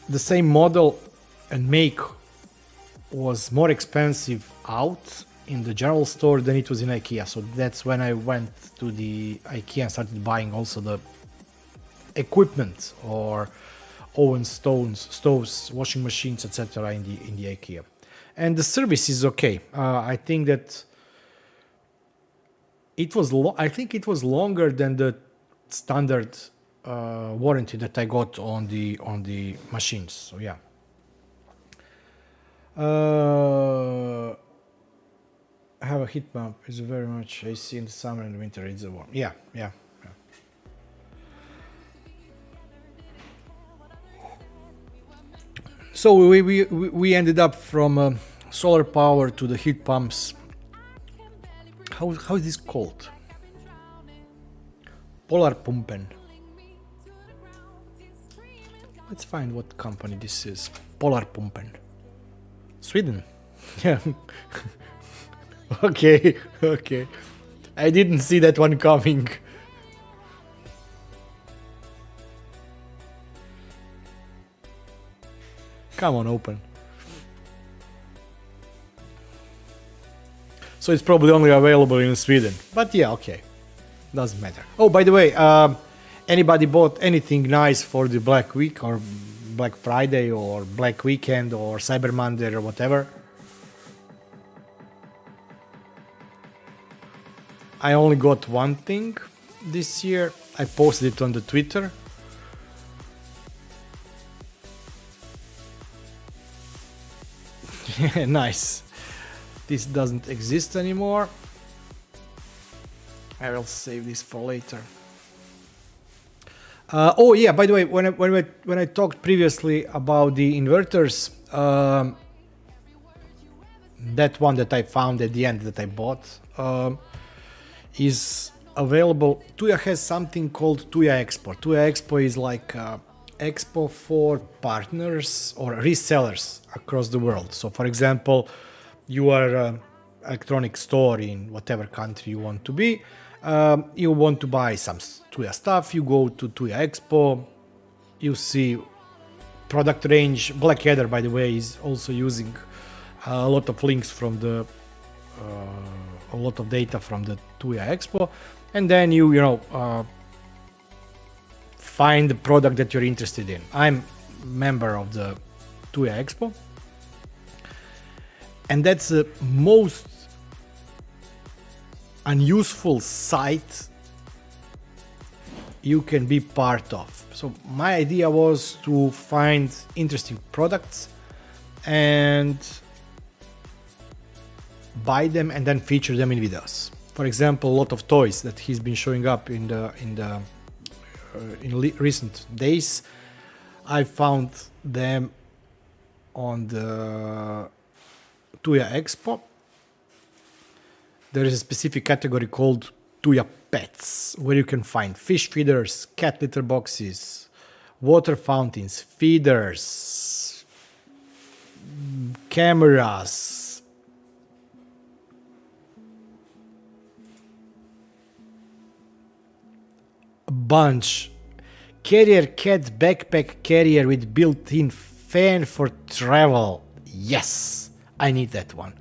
[SPEAKER 2] the same model and make was more expensive out in the general store than it was in IKEA. So that's when I went to the IKEA and started buying also the equipment or ovens, stoves, washing machines, etc. in the IKEA. And the service is okay. I think that it was I think it was longer than the standard warranty that I got on the machines. So yeah. I have a heat pump. It's very much AC in the summer and winter. It's a warm. Yeah. So we ended up from solar power to the heat pumps. How is this called? Polar pumpen. Let's find what company this is. Polar pumpen. Sweden. Yeah. Okay. I didn't see that one coming. Come on, open. So it's probably only available in Sweden. But yeah, okay. Doesn't matter. Oh, by the way, anybody bought anything nice for the Black Week or Black Friday or Black Weekend or Cyber Monday or whatever? I only got one thing this year. I posted it on the Twitter. Nice. This doesn't exist anymore. I will save this for later. Oh yeah, by the way, when I talked previously about the inverters, that one that I found at the end that I bought is available. Tuya has something called Tuya Expo. Tuya Expo is like expo for partners or resellers across the world. So for example, you are an electronic store in whatever country you want to be. You want to buy some Tuya stuff, you go to Tuya Expo, you see product range. Blackadder, by the way, is also using a lot of links from the a lot of data from the Tuya Expo, and then you find the product that you're interested in. I'm a member of the Tuya Expo, and that's the most unuseful site you can be part of. So my idea was to find interesting products and buy them and then feature them in videos. For example, a lot of toys that he's been showing up in recent days, I found them on the Tuya Expo. There is a specific category called Tuya Pets, where you can find fish feeders, cat litter boxes, water fountains, feeders, cameras, a bunch. Carrier cat backpack carrier with built-in fan for travel. Yes, I need that one.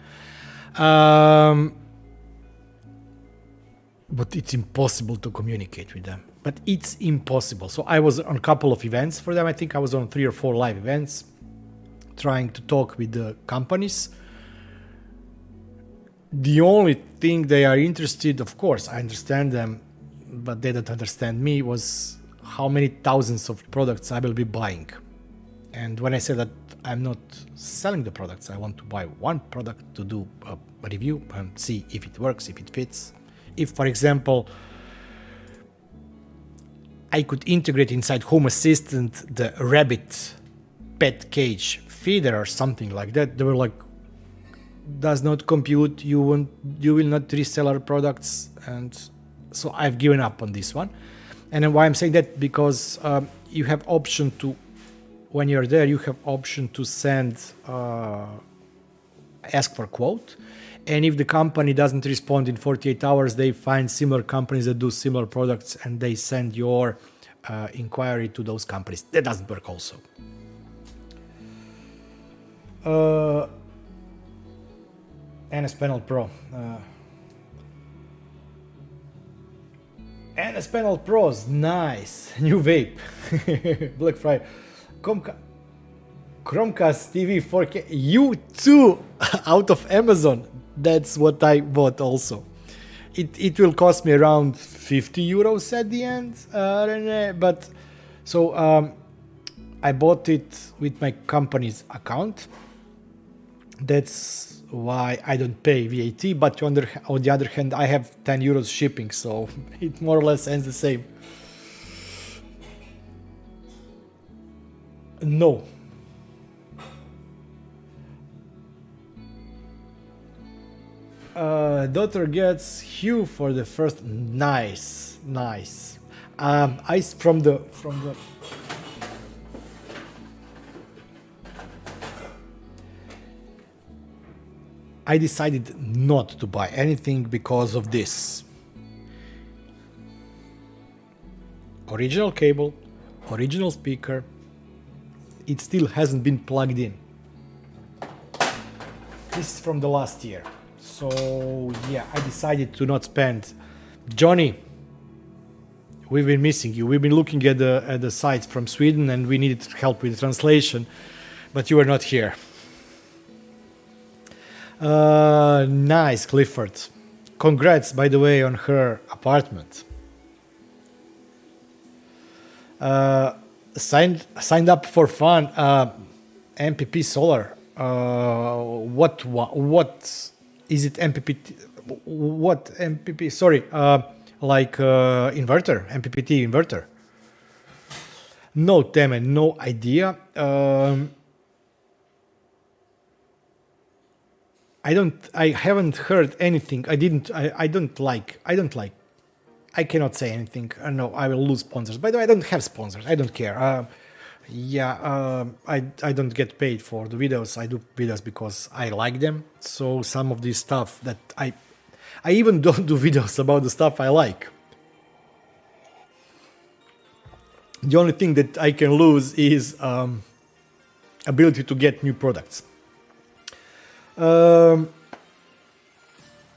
[SPEAKER 2] But it's impossible to communicate with them. But it's impossible. So I was on a couple of events for them. I think I was on 3 or 4 live events trying to talk with the companies. The only thing they are interested, of course, I understand them, but they don't understand me, was how many thousands of products I will be buying. And when I said that I'm not selling the products, I want to buy one product to do a review and see if it works, if it fits. If, for example, I could integrate inside Home Assistant the rabbit pet cage feeder or something like that, they were like, does not compute, you will not resell our products. And so I've given up on this one. And then why I'm saying that, because you have option to, when you're there, you have option to send, ask for quote. And if the company doesn't respond in 48 hours, they find similar companies that do similar products and they send your inquiry to those companies. That doesn't work also. NS Panel Pro. NS Panel Pros, nice. New vape. Black Friday. Chromecast TV 4K. You too, out of Amazon. That's what I bought also. It will cost me around 50 euros at the end. But so I bought it with my company's account. That's why I don't pay VAT. But on the other hand, I have 10 euros shipping, so it more or less ends the same. No. Daughter gets Hue for the first. Nice. Ice from the. I decided not to buy anything because of this. Original cable, original speaker. It still hasn't been plugged in. This is from the last year. So yeah, I decided to not spend. Johnny, we've been missing you. We've been looking at the sites from Sweden and we needed help with the translation, but you were not here. Nice, Clifford. Congrats, by the way, on her apartment. Signed up for fun. MPP Solar. What is it? MPPT? What MPP? Sorry, like inverter, MPPT inverter. No, Temen, no idea. I haven't heard anything. I don't like. I cannot say anything. No, I will lose sponsors. By the way, I don't have sponsors. I don't care. I don't get paid for the videos. I do videos because I like them. So some of this stuff that I even don't do videos about the stuff I like. The only thing that I can lose is ability to get new products.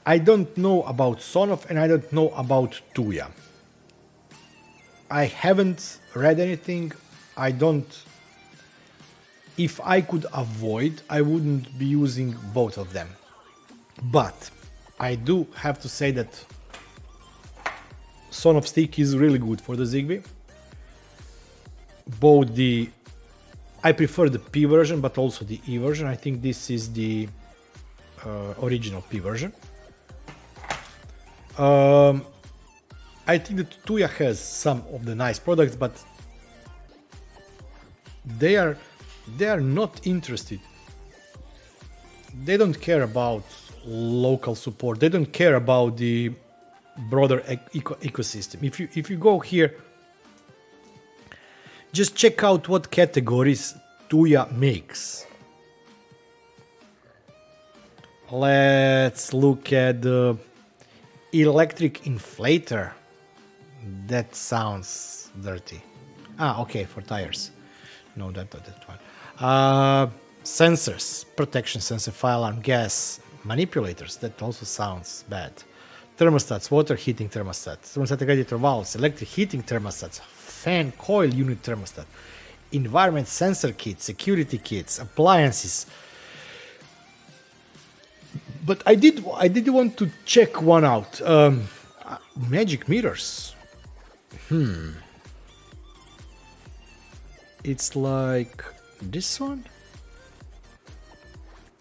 [SPEAKER 2] I don't know about Sonoff and I don't know about Tuya. I haven't read anything. I don't. If I could avoid, I wouldn't be using both of them. But I do have to say that Sonoff stick is really good for the Zigbee. Both the. I prefer the P version, but also the E version. I think this is the original P version. I think that Tuya has some of the nice products, but they are not interested. They don't care about local support. They don't care about the broader ecosystem. If you go here, just check out what categories Tuya makes. Let's look at the electric inflator. That sounds dirty. Okay, for tires. No, that one. Sensors, protection sensor, fire alarm, gas, manipulators. That also sounds bad. Thermostats, water heating thermostat, thermostatic radiator valves, electric heating thermostats, fan coil unit thermostat, environment sensor kits, security kits, appliances. But I did want to check one out. Magic mirrors. It's like this one.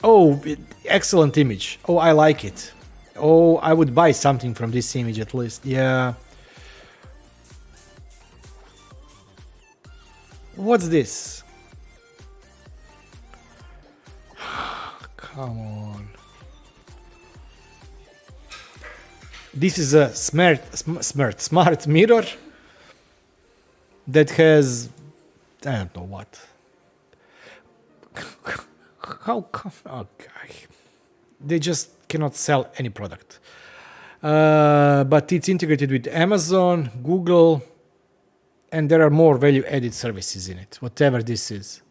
[SPEAKER 2] Oh, excellent image. Oh, I like it. Oh, I would buy something from this image at least. Yeah. What's this? Come on. This is a smart mirror that has, I don't know what. How come? Okay. They just cannot sell any product. But it's integrated with Amazon, Google, and there are more value-added services in it, whatever this is.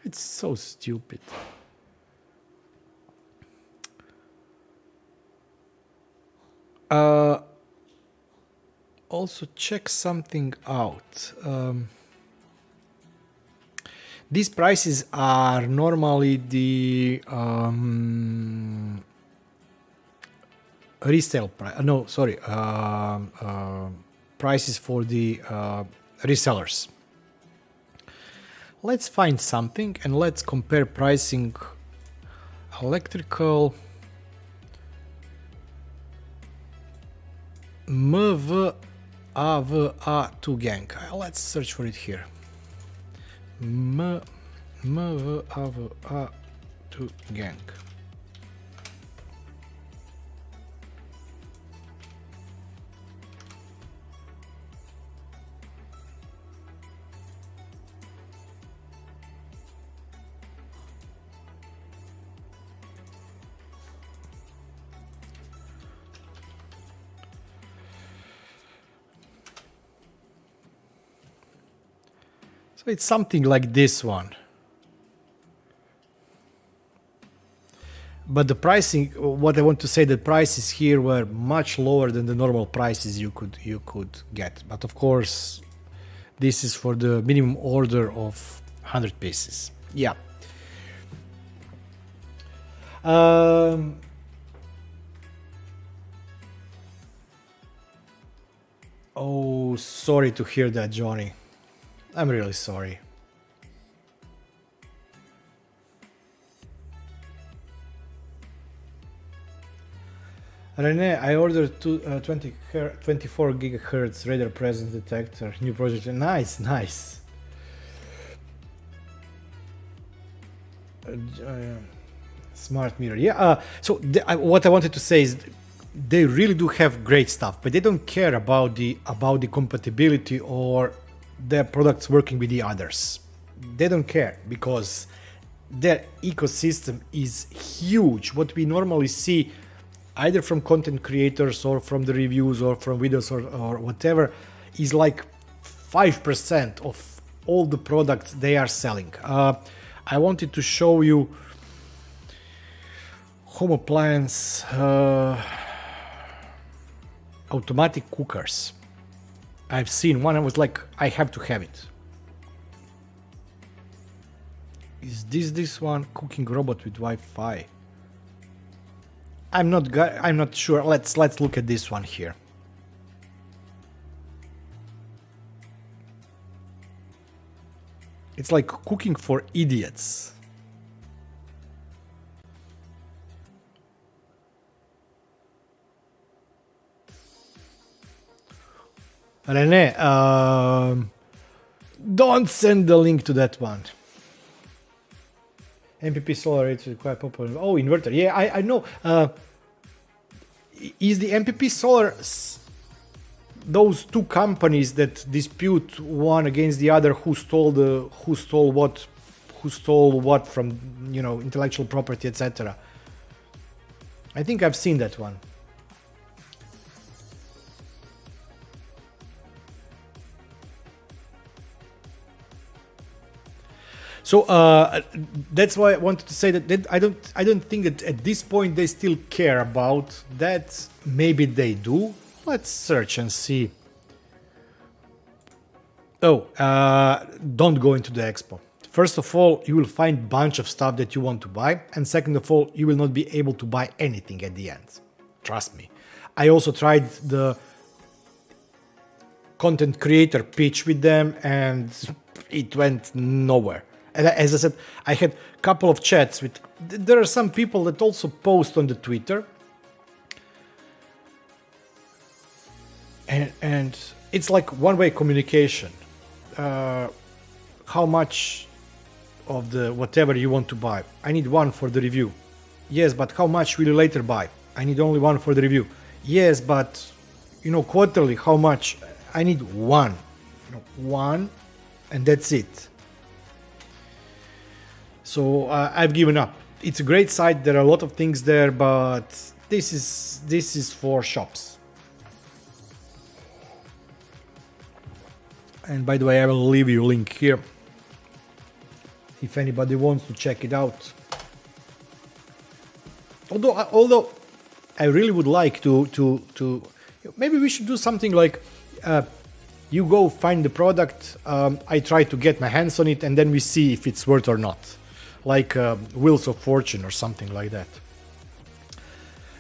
[SPEAKER 2] It's so stupid. Also check something out. These prices are normally the resale price. No, sorry, prices for the resellers. Let's find something and let's compare pricing. Electrical MVAVA2 gang. Let's search for it here. MVAVA2 gang. So it's something like this one. But the pricing, what I want to say, the prices here were much lower than the normal prices you could get. But of course, this is for the minimum order of 100 pieces. Yeah. Oh, sorry to hear that, Johnny. I'm really sorry. Rene, I ordered 24 gigahertz radar presence detector. New project. Nice, nice. Smart mirror. Yeah. What I wanted to say is they really do have great stuff, but they don't care about the compatibility or their products working with the others. They don't care because their ecosystem is huge. What we normally see either from content creators or from the reviews or from videos or whatever is like 5% of all the products they are selling. I wanted to show you home appliance automatic cookers. I've seen one. I was like, I have to have it. Is this one cooking robot with Wi-Fi? I'm not sure. Let's look at this one here. It's like cooking for idiots. Rene, don't send the link to that one. MPP solar is quite popular. Oh, inverter. Yeah, I know. Is the MPP solar those two companies that dispute one against the other who stole what from, you know, intellectual property, etc. I think I've seen that one. So that's why I wanted to say that I don't think that at this point they still care about that. Maybe they do. Let's search and see. Oh, don't go into the expo. First of all, you will find a bunch of stuff that you want to buy, and second of all, you will not be able to buy anything at the end. Trust me. I also tried the content creator pitch with them, and it went nowhere. And as I said, I had a couple of chats with... There are some people that also post on the Twitter. And it's like one-way communication. How much of the whatever you want to buy? I need one for the review. Yes, but how much will you later buy? I need only one for the review. Yes, but, you know, quarterly, how much? I need one. You know, one, and that's it. So I've given up. It's a great site. There are a lot of things there, but this is for shops. And by the way, I will leave you a link here if anybody wants to check it out. Although I really would like to maybe we should do something like you go find the product, I try to get my hands on it, and then we see if it's worth or not. Like Wheels of Fortune or something like that.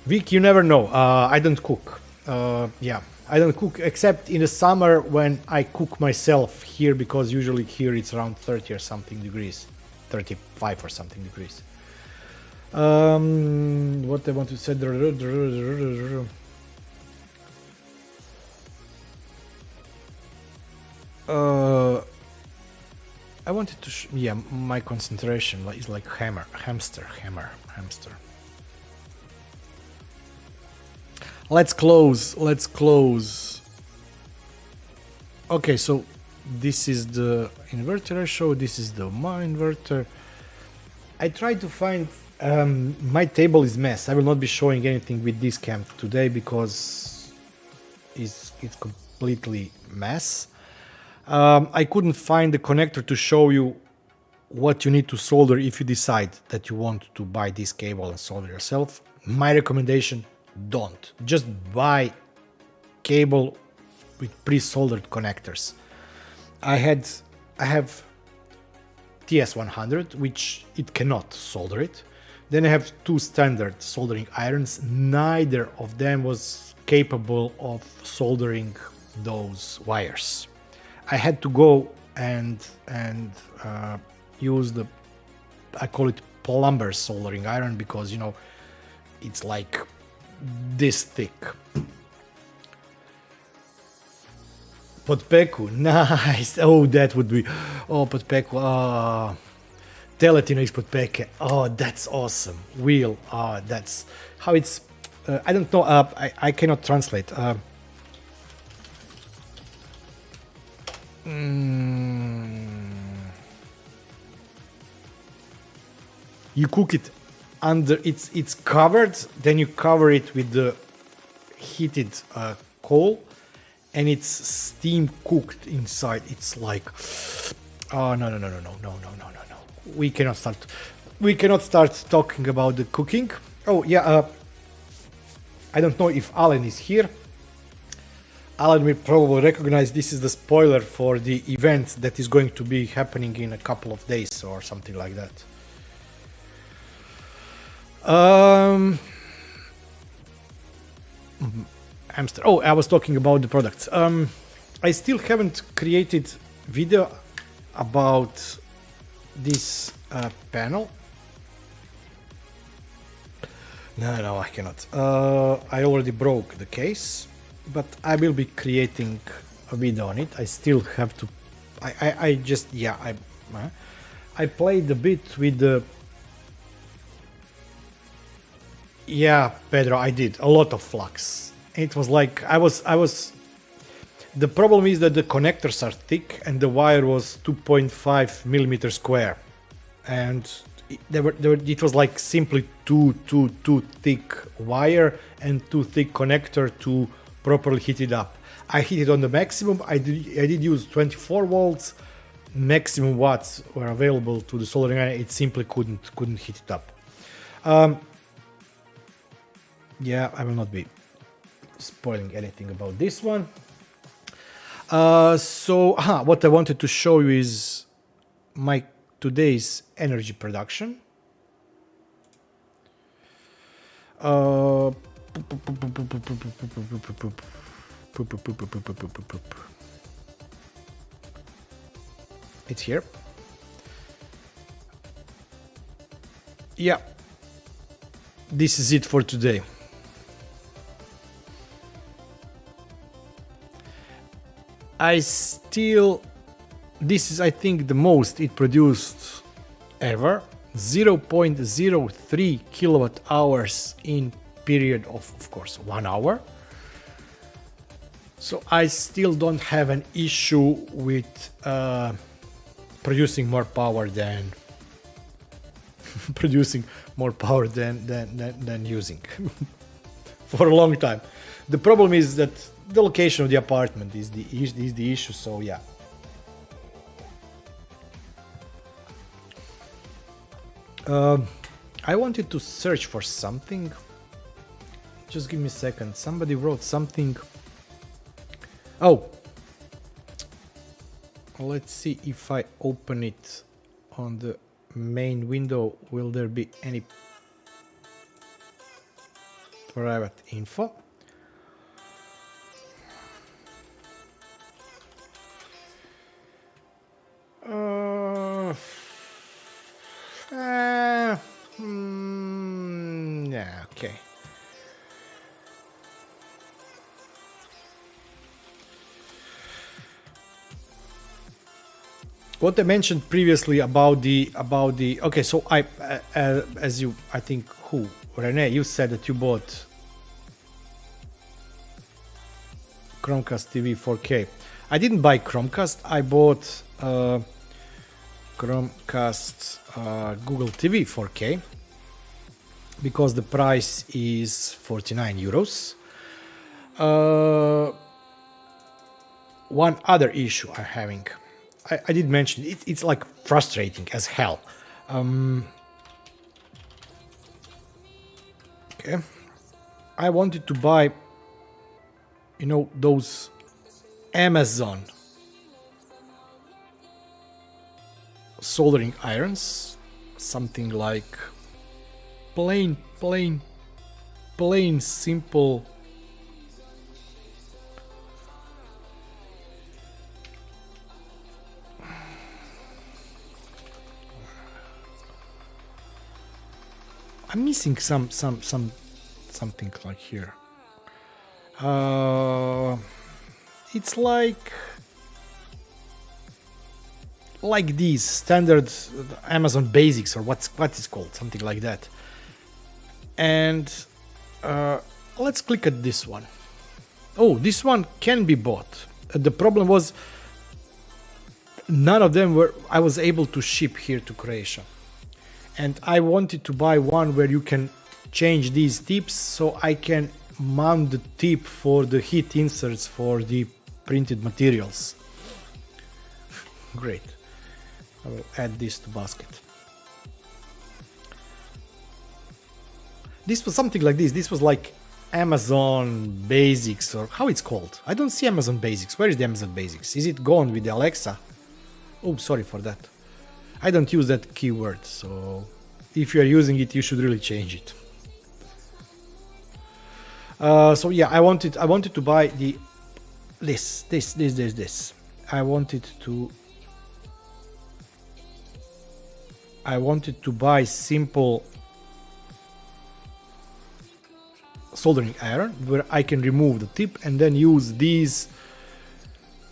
[SPEAKER 2] Vic, you never know. I don't cook. Yeah, I don't cook except in the summer when I cook myself here, because usually here it's around 30 or something degrees, 35 or something degrees. What I want to say. I wanted to yeah, my concentration is like hamster. Let's close. Okay, so this is the inverter I showed. This is my inverter. I tried to find my table is mess. I will not be showing anything with this cam today because it's completely mess. I couldn't find the connector to show you what you need to solder if you decide that you want to buy this cable and solder yourself. My recommendation, don't. Just buy cable with pre-soldered connectors. I have TS100, which it cannot solder it. Then I have two standard soldering irons. Neither of them was capable of soldering those wires. I had to go and use I call it plumber soldering iron, because, you know, it's like this thick. Podpeku, nice. Oh, that would be... Oh, Podpeku. teletino ispod peke. Oh, that's awesome. Wheel. Oh, that's how it's. I don't know. I cannot translate. You cook it under. It's covered. Then you cover it with the heated coal, and it's steam cooked inside. It's like. Oh no. We cannot start. We cannot start talking about the cooking. Oh yeah. I don't know if Alan is here. Alan will probably recognize this is the spoiler for the event that is going to be happening in a couple of days or something like that. Hamster. Oh, I was talking about the products. I still haven't created video about this panel. No, I cannot. I already broke the case, but I will be creating a video on it. I still have to. I just I played a bit with the. Yeah, Pedro, I did a lot of flux. It was like I was. The problem is that the connectors are thick and the wire was 2.5 millimeters square, and it was like simply too thick wire and too thick connector to properly heat it up. I hit it on the maximum. I did use 24 volts. Maximum watts were available to the soldering iron. It simply couldn't heat it up. Yeah, I will not be spoiling anything about this one. What I wanted to show you is my today's energy production. It's here. Yeah, this is it for today. This is, I think, the most it produced ever. 0.03 kilowatt hours in period of course, 1 hour. So I still don't have an issue with producing more power than using for a long time. The problem is that the location of the apartment is the issue. So yeah. I wanted to search for something. Just give me a second. Somebody wrote something. Oh, let's see if I open it on the main window. Will there be any private info? Yeah, okay. What I mentioned previously about the okay, so I as you, I think, Rene, you said that you bought Chromecast TV 4K. I didn't buy Chromecast. I bought Chromecast Google TV 4K because the price is 49 euros. One other issue I'm having, I did mention it, it's like frustrating as hell. Okay, I wanted to buy, you know, those Amazon soldering irons, something like plain simple I'm missing something like here. It's like like these standard Amazon Basics, or what is called, something like that. And let's click at this one. Oh, this one can be bought. The problem was none of them were I was able to ship here to Croatia, and I wanted to buy one where you can change these tips so I can mount the tip for the heat inserts for the printed materials. Great. I will add this to basket. This was something like this. This was like Amazon Basics, or how it's called. I don't see Amazon Basics. Where is the Amazon Basics? Is it gone with the Alexa? Oh, sorry for that. I don't use that keyword, so if you are using it, you should really change it. So yeah, I wanted to buy the this. I wanted to buy simple soldering iron where I can remove the tip and then use these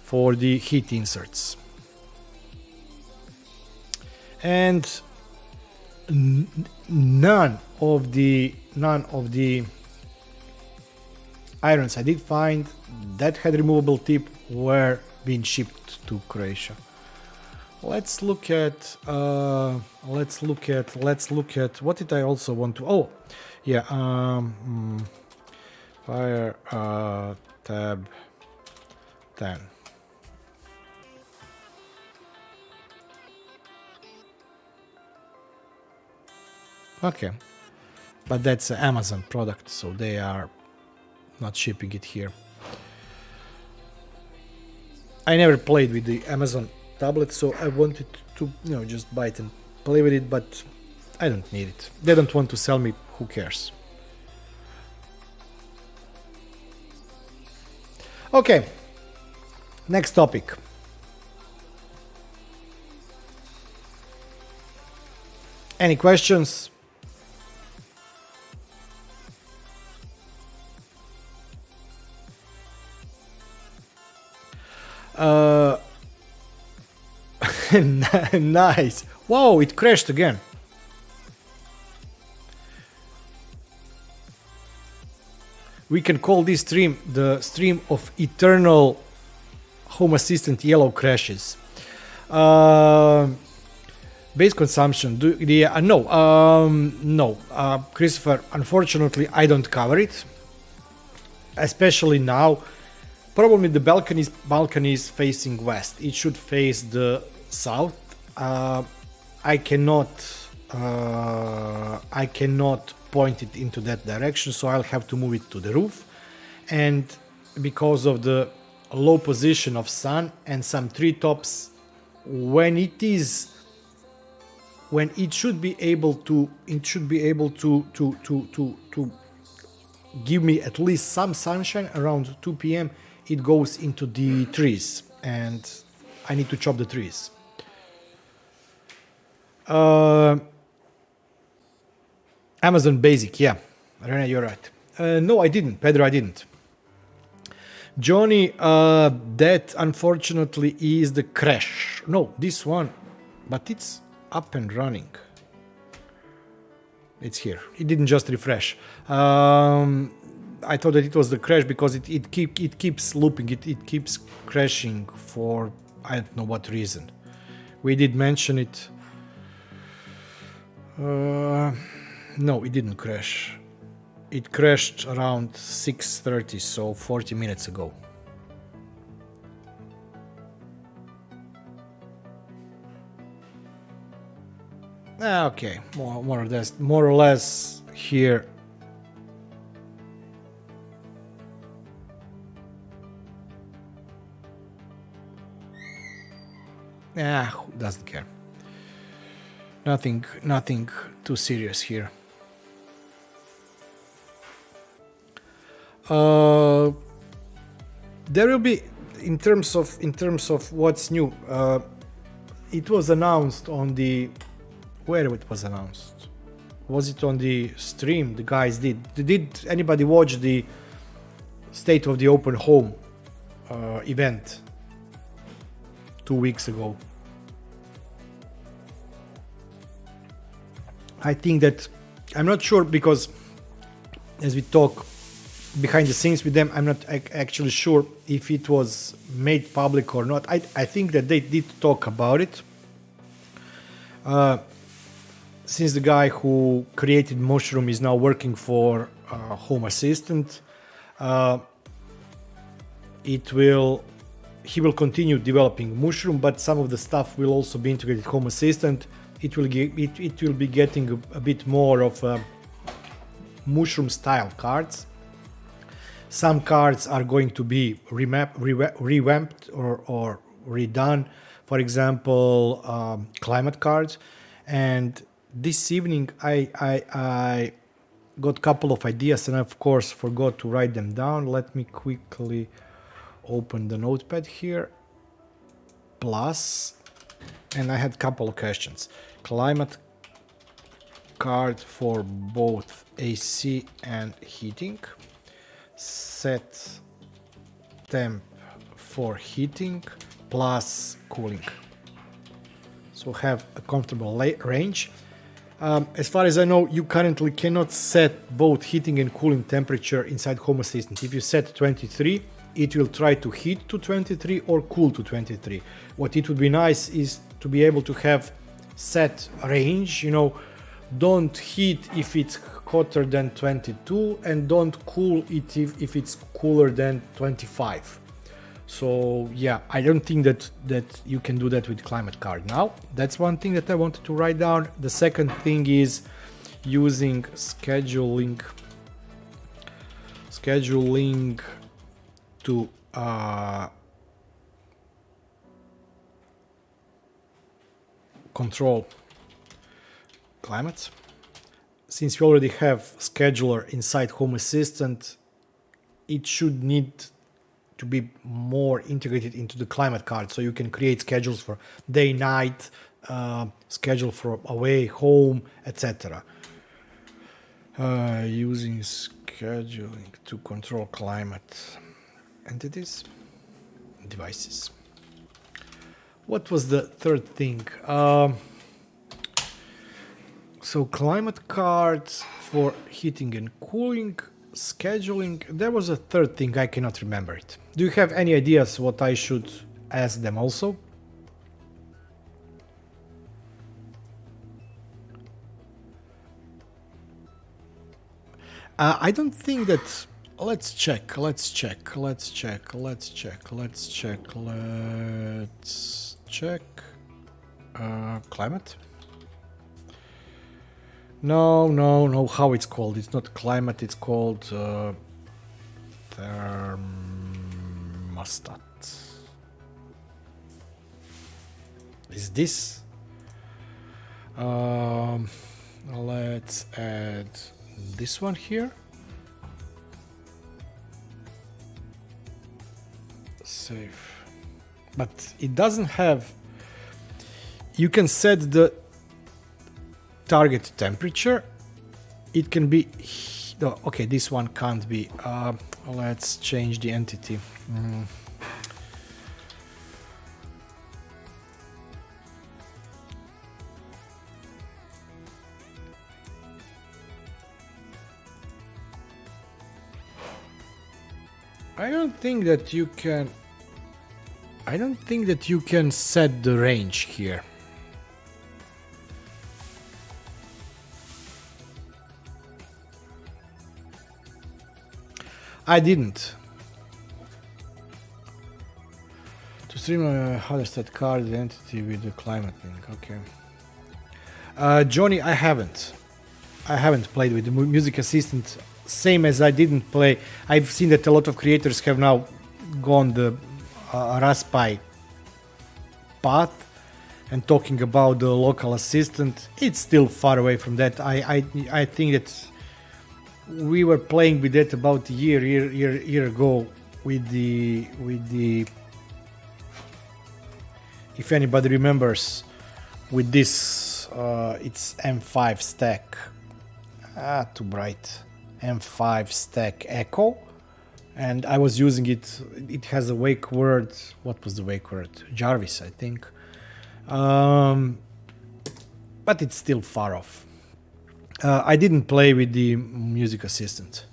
[SPEAKER 2] for the heat inserts. And none of the irons I did find that had removable tip were being shipped to Croatia. Let's look at what did I also want to, oh yeah, fire tab 10. Okay, but that's an Amazon product, so they are not shipping it here. I never played with the Amazon tablet, so I wanted to, just buy it and play with it, but I don't need it. They don't want to sell me, who cares? Okay, next topic. Any questions? Nice. Wow, it crashed again. We can call this stream the stream of eternal Home Assistant yellow crashes. Base consumption. No, Christopher. Unfortunately, I don't cover it, especially now. Problem with the balcony is facing west. It should face the south. I cannot point it into that direction, so I'll have to move it to the roof. And because of the low position of sun and some treetops, when it should be able to give me at least some sunshine around 2 p.m. it goes into the trees, and I need to chop the trees. Amazon Basic, yeah. Rena, you're right. No, I didn't. Pedro, I didn't. Johnny, that unfortunately is the crash. No, this one, but it's up and running. It's here. It didn't just refresh. I thought that it was the crash because it keeps looping. It keeps crashing for I don't know what reason. We did mention it. No, it didn't crash. It crashed around 6:30, so 40 minutes ago. Okay, more or less here. Who doesn't care? Nothing too serious here. There will be, in terms of what's new. It was announced on the, where it was announced? Was it on the stream the guys did? Did anybody watch the State of the Open Home event 2 weeks ago? I think that I'm not sure, because as we talk behind the scenes with them, I'm not actually sure if it was made public or not. I think that they did talk about it. Since the guy who created Mushroom is now working for Home Assistant, he will continue developing Mushroom, but some of the stuff will also be integrated Home Assistant. It will be getting a bit more of Mushroom style cards. Some cards are going to be revamped or redone. For example, climate cards. And this evening I got a couple of ideas, and I of course forgot to write them down. Let me quickly open the notepad here. Plus, and I had a couple of questions. Climate card for both AC and heating. Set temp for heating plus cooling. So have a comfortable range. As far as I know, you currently cannot set both heating and cooling temperature inside Home Assistant. If you set 23, it will try to heat to 23 or cool to 23. What it would be nice is to be able to have set range, you know, don't heat if it's hotter than 22 and don't cool it if it's cooler than 25. So yeah, I don't think that you can do that with climate card now. That's one thing that I wanted to write down. The second thing is using scheduling to control climate. Since you already have scheduler inside Home Assistant, it should need to be more integrated into the climate card, so you can create schedules for day, night, schedule for away, home, etc. Using scheduling to control climate entities, devices. What was the third thing? So climate cards for heating and cooling, scheduling. There was a third thing, I cannot remember it. Do you have any ideas what I should ask them also? I don't think that. Let's check. Climate. No, how it's called? It's not climate, it's called thermostat. Is this? Let's add this one here. Save. But it doesn't have. You can set the target temperature. It can be. No, okay, this one can't be. Let's change the entity. I don't think that you can. I don't think that you can set the range here. I didn't. To stream how to set card identity with the climate link. Okay. Johnny, I haven't played with the music assistant. Same as I didn't play. I've seen that a lot of creators have now gone the Raspi path and talking about the local assistant. It's still far away from that. I think that we were playing with that about a year ago with the if anybody remembers, with this it's M5 stack. Too bright. M5 stack Echo, and I was using it. It has a wake word. What was the wake word? Jarvis, I think. But it's still far off. I didn't play with the music assistant.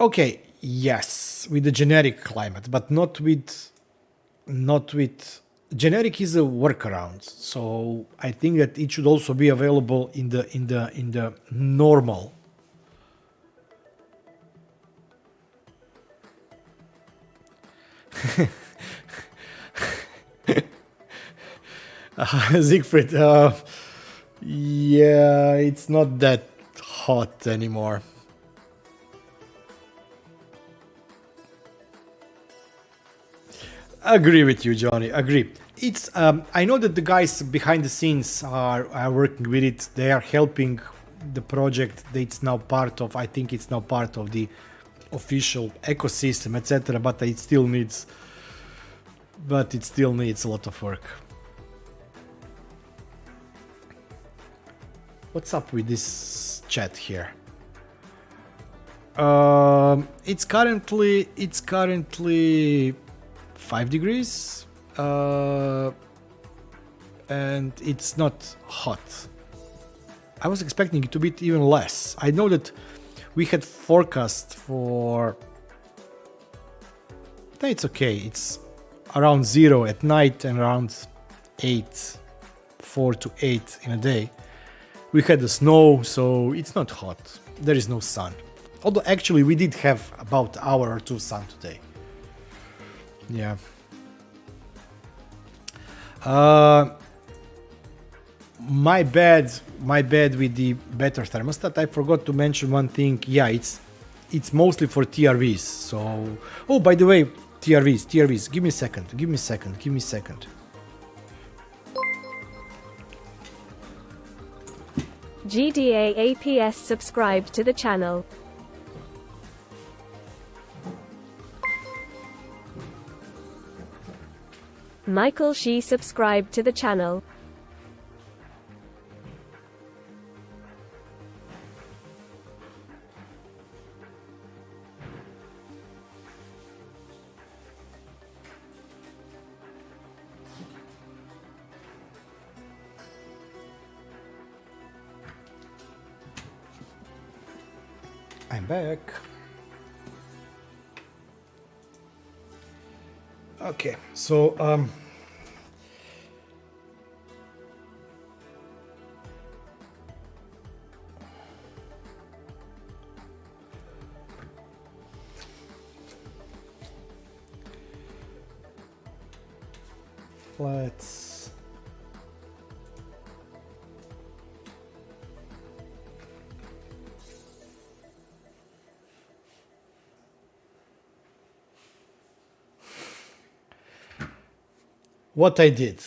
[SPEAKER 2] Okay, yes, with the generic climate, but not with generic is a workaround. So I think that it should also be available in the normal. Siegfried, yeah, it's not that hot anymore. Agree with you, Johnny. Agree. It's I know that the guys behind the scenes are working with it. They are helping the project. It's now part of. I think it's now part of the official ecosystem, etc. But it still needs. But it still needs a lot of work. What's up with this chat here? It's currently 5 degrees and it's not hot. I was expecting it to be even less. I know that we had forecast for. It's okay. It's around 0 at night and around 4 to 8 in a day. We had the snow, so it's not hot. There is no sun. Although actually we did have about an hour or two sun today. Yeah. My bad with the better thermostat. I forgot to mention one thing. Yeah, it's mostly for TRVs. So, oh, by the way, TRVs. Give me a second.
[SPEAKER 3] GDA APS subscribed to the channel. Michael She subscribed to the channel.
[SPEAKER 2] I'm back. Okay, so let's what I did.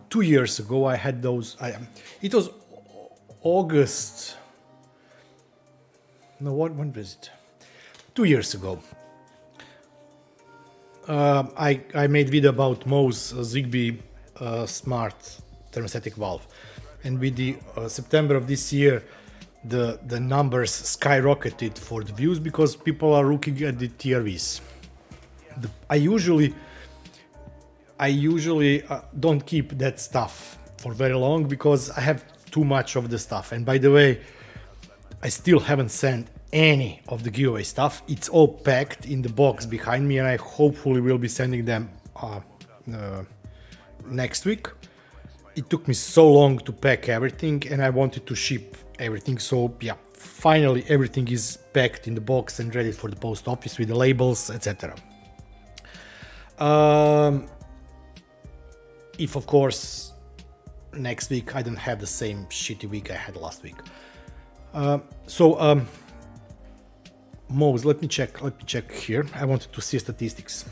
[SPEAKER 2] 2 years ago, I had those. It was August. No, when was it? 2 years ago. I made video about Mo's Zigbee smart thermostatic valve, and with the September of this year, the numbers skyrocketed for the views because people are looking at the TRVs. I usually don't keep that stuff for very long because I have too much of the stuff. And by the way, I still haven't sent any of the giveaway stuff. It's all packed in the box behind me, and I hopefully will be sending them next week. It took me so long to pack everything, and I wanted to ship everything. So yeah, finally everything is packed in the box and ready for the post office with the labels, etc. If of course next week I don't have the same shitty week I had last week. Mo's, let me check here. I wanted to see statistics.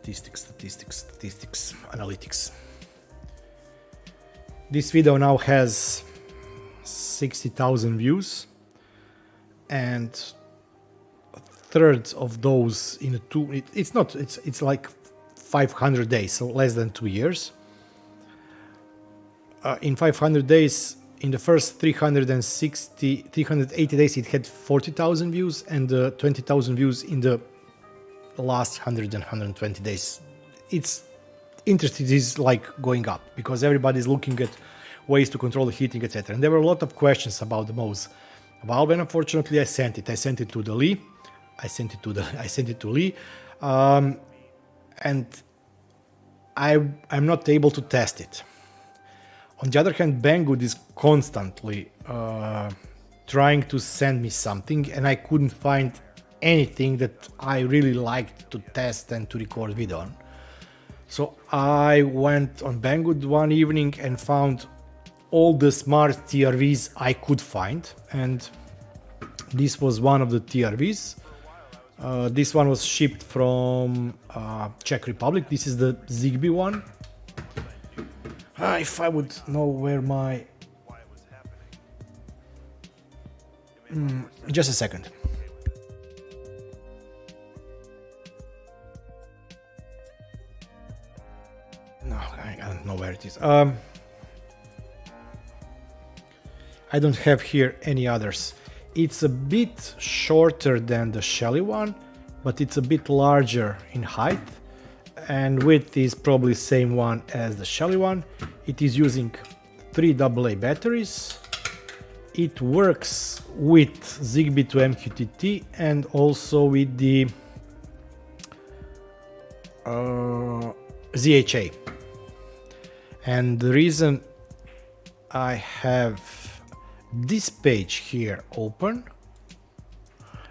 [SPEAKER 2] Statistics, analytics. This video now has 60,000 views, and a third of those in it's like 500 days, so less than 2 years. In 500 days, in the first 380 days it had 40,000 views, and 20,000 views in the last 120 days. It's interesting, is like going up because everybody's looking at ways to control the heating, etc. And there were a lot of questions about the Mo's valve, and unfortunately I sent it to the Lee. I sent it to Lee, and I'm not able to test it. On the other hand, Banggood is constantly trying to send me something, and I couldn't find anything that I really liked to test and to record video on. So I went on Banggood one evening and found all the smart TRVs I could find, and this was one of the TRVs. This one was shipped from Czech Republic. This is the Zigbee one. If I would know where my... just a second. No, I don't know where it is. I don't have here any others. It's a bit shorter than the Shelly one, but it's a bit larger in height, and width is probably the same one as the Shelly one. It is using 3 AA batteries. It works with Zigbee to MQTT and also with the ZHA. And the reason I have this page here open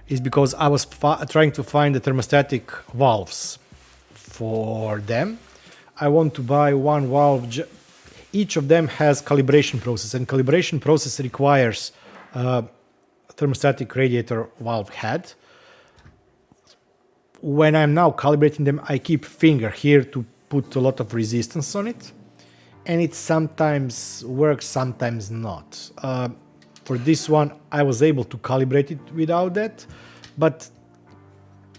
[SPEAKER 2] is because I was trying to find the thermostatic valves for them. I want to buy one valve. Each of them has calibration process, and calibration process requires thermostatic radiator valve head. When I'm now calibrating them, I keep finger here to put a lot of resistance on it, and it sometimes works, sometimes not. For this one, I was able to calibrate it without that, but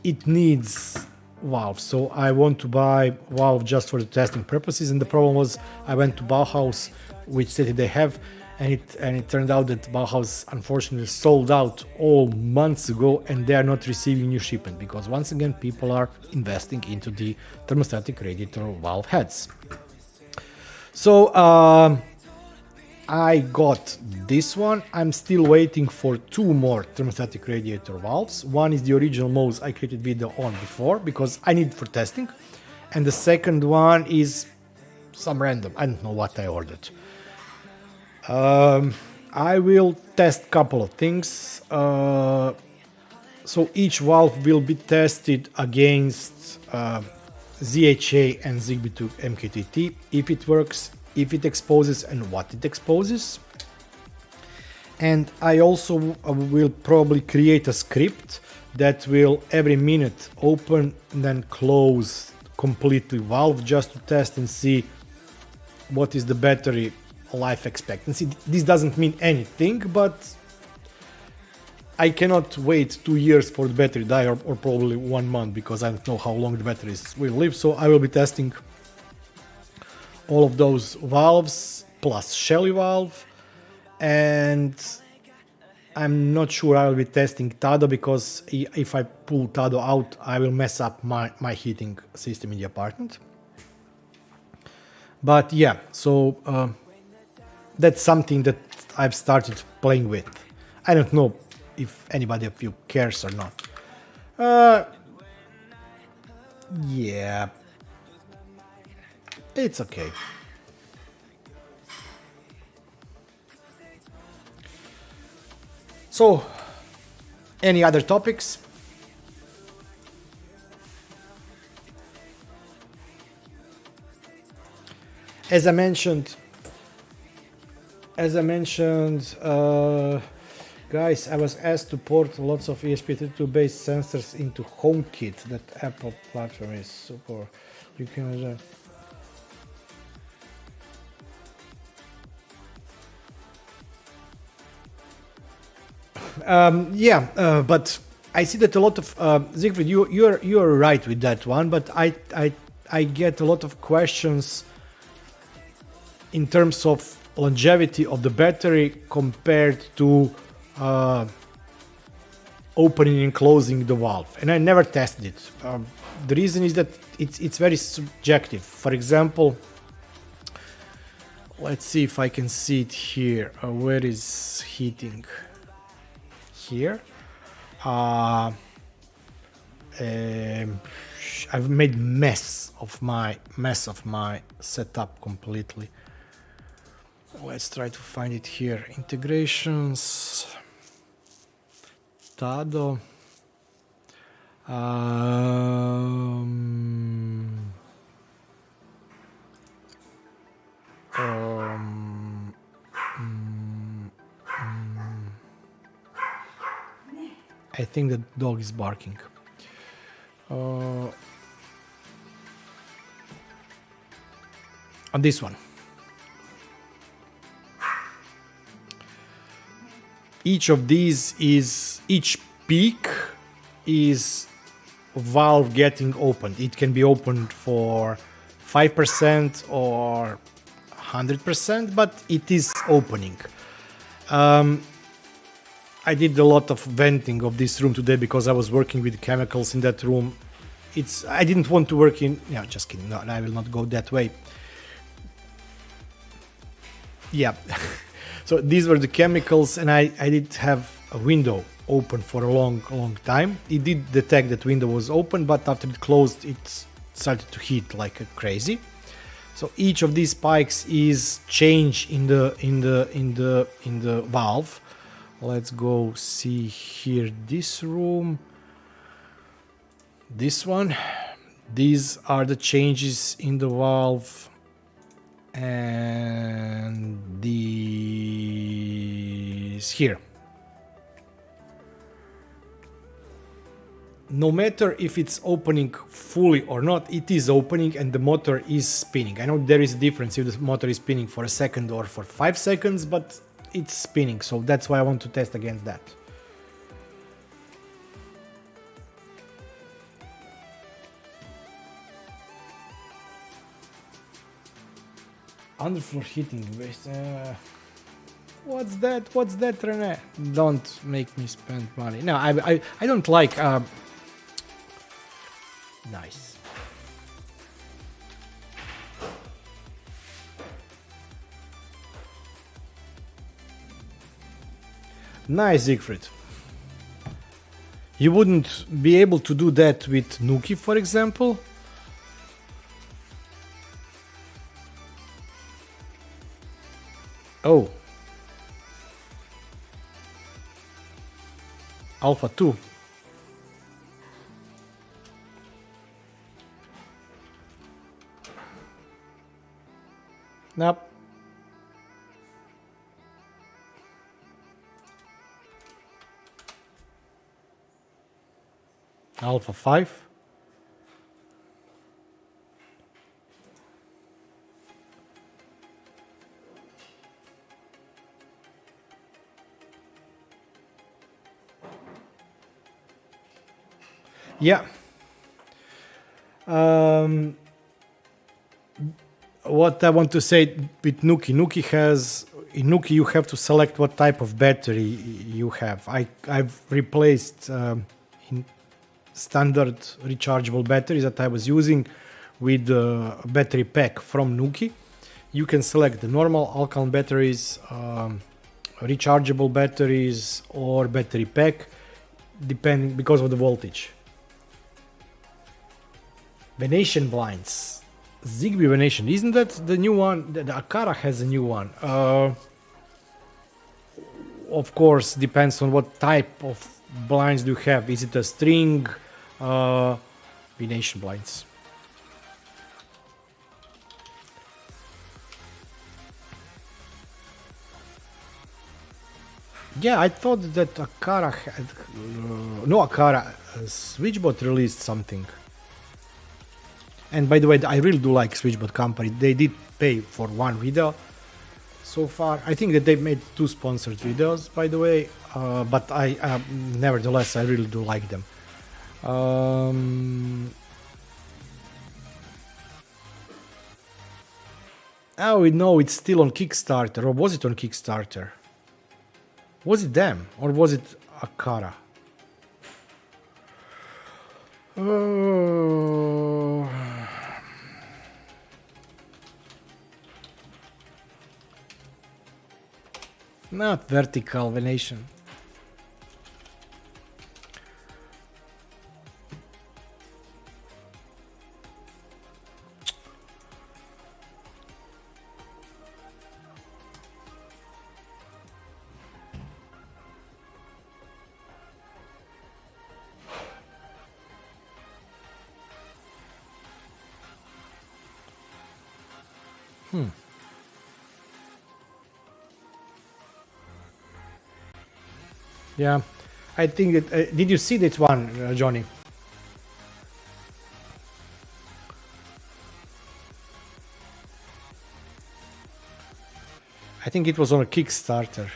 [SPEAKER 2] it needs valve, so I want to buy valve just for the testing purposes. And the problem was I went to Bauhaus, which stated they have, and it turned out that Bauhaus unfortunately sold out all months ago, and they are not receiving new shipment because once again people are investing into the thermostatic radiator valve heads. So I got this one. I'm still waiting for 2 more thermostatic radiator valves. One is the original Mo's I created video on before because I need it for testing, and the second one is some random, I don't know what I ordered. I will test couple of things. So each valve will be tested against ZHA and Zigbee to MQTT, if it works, if it exposes and what it exposes. And I also will probably create a script that will every minute open and then close completely valve just to test and see what is the battery life expectancy. This doesn't mean anything, but I cannot wait 2 years for the battery to die, or probably 1 month, because I don't know how long the batteries will live. So I will be testing all of those valves plus Shelly valve, and I'm not sure I will be testing Tado, because if I pull Tado out I will mess up my heating system in the apartment. But yeah, so that's something that I've started playing with. I don't know if anybody of you cares or not. Yeah, it's okay. So, any other topics? As I mentioned, guys, I was asked to port lots of ESP32 based sensors into HomeKit. That Apple platform is super. You can. But I see that a lot of Siegfried, you're right with that one. But I get a lot of questions in terms of longevity of the battery compared to opening and closing the valve, and I never tested it. The reason is that it's very subjective. For example, let's see if I can see it here. Where is heating? Here. I've made mess of my setup completely. Let's try to find it here. Integrations. Tado. I think the dog is barking. On this one. Each of these is, each peak is valve getting opened. It can be opened for 5% or 100%, but it is opening. I did a lot of venting of this room today because I was working with chemicals in that room. I didn't want to work in, no, just kidding, no, I will not go that way. Yeah, so these were the chemicals, and I did have a window open for a long time. It did detect that window was open, but after it closed, it started to heat like crazy. So each of these spikes is change in the valve. Let's go see here this room. This one. These are the changes in the valve. And these here. No matter if it's opening fully or not, it is opening and the motor is spinning. I know there is a difference if the motor is spinning for a second or for 5 seconds, but it's spinning, so that's why I want to test against that. Underfloor heating. What's that? What's that, Rene? Don't make me spend money. No, I don't like. Nice. Nice, Siegfried. You wouldn't be able to do that with Nuki, for example? Oh. Alpha 2. Nope. Alpha 5. Yeah. What I want to say with Nuki, in Nuki you have to select what type of battery you have. I've replaced in standard rechargeable batteries that I was using with a battery pack from Nuki. You can select the normal alkaline batteries, rechargeable batteries, or battery pack, depending because of the voltage. Venetian blinds. Zigbee Venetian, isn't that the new one? The Akara has a new one. Of course, depends on what type of blinds do you have. Is it a string? Venetian blinds. Yeah, I thought that Akara had... no, Akara, Switchbot released something. And by the way, I really do like Switchbot company. They did pay for one video so far. I think that they made 2 sponsored videos, by the way. But I nevertheless, I really do like them. Oh, no, it's still on Kickstarter. Or was it on Kickstarter? Was it them? Or was it Akara? Oh. Not vertical venation. Yeah, I think that. Did you see that one, Johnny? I think it was on a Kickstarter.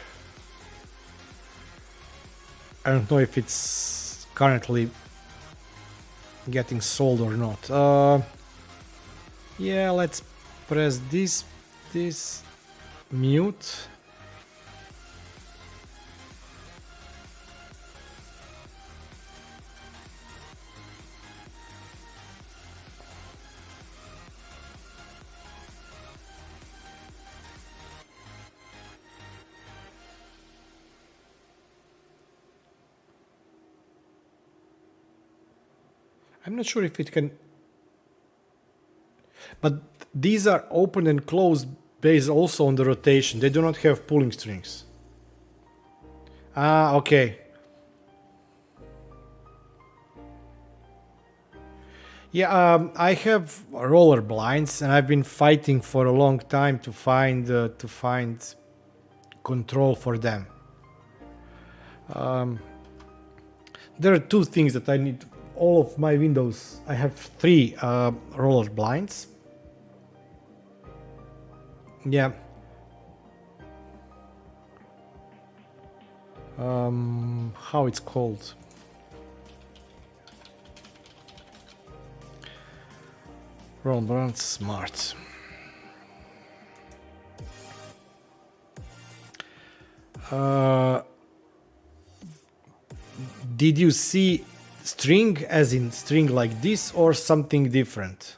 [SPEAKER 2] I don't know if it's currently getting sold or not. Yeah, let's press this mute. I'm not sure if it can, but these are open and closed based also on the rotation. They do not have pulling strings. Ah, okay. Yeah, I have roller blinds, and I've been fighting for a long time to find control for them. There are two things that I need. All of my windows, I have 3 roller blinds. Yeah. How it's called? Roller blinds smart. Did you see string as in string like this or something different?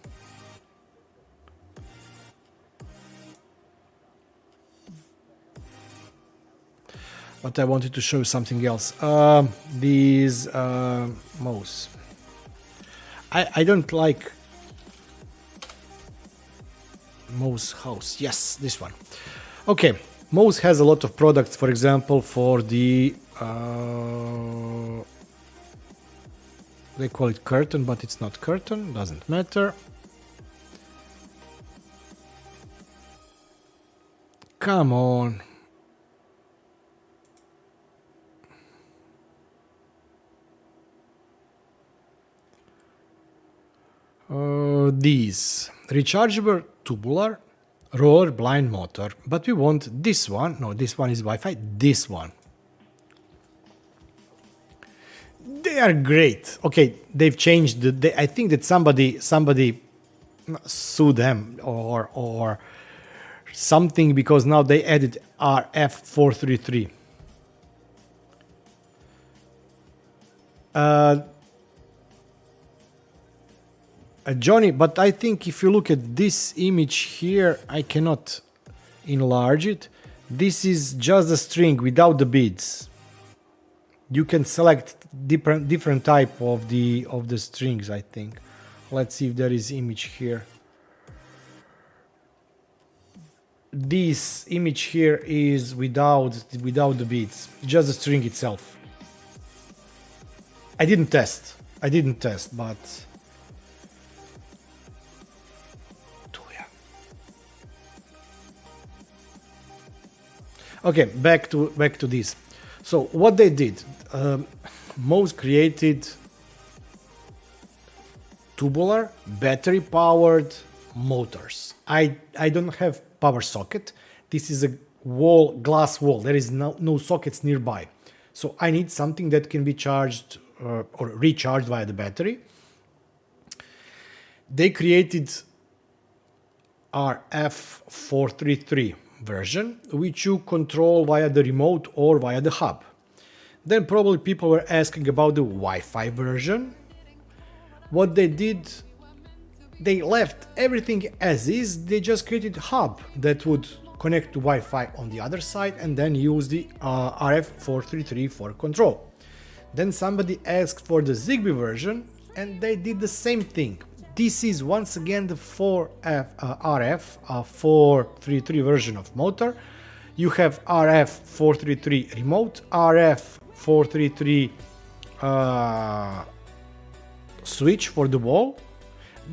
[SPEAKER 2] But I wanted to show you something else. These mouse. I don't like mouse house. Yes, this one. Okay, mouse has a lot of products. For example, for the they call it curtain, but it's not curtain. Doesn't matter. Come on. These rechargeable tubular roller blind motor, but we want this one. No, this one is Wi-Fi. This one. They are great. Okay, they've changed. I think that somebody sued them or something because now they added RF433. Johnny, but I think if you look at this image here, I cannot enlarge it. This is just a string without the beads. You can select different type of the strings, I think. Let's see if there is image here. This image here is without the beads, just the string itself. I didn't test, but Tuya. Okay, back to this. So what they did, Moz created tubular battery-powered motors. I don't have power socket. This is a glass wall. There is no sockets nearby. So I need something that can be charged or recharged via the battery. They created RF433 version, which you control via the remote or via the hub. Then probably people were asking about the Wi-Fi version. What they did, they left everything as is, they just created a hub that would connect to Wi-Fi on the other side and then use the RF433 for control. Then somebody asked for the Zigbee version and they did the same thing. This is once again the RF433 version of motor. You have RF433 remote, RF433 switch for the wall,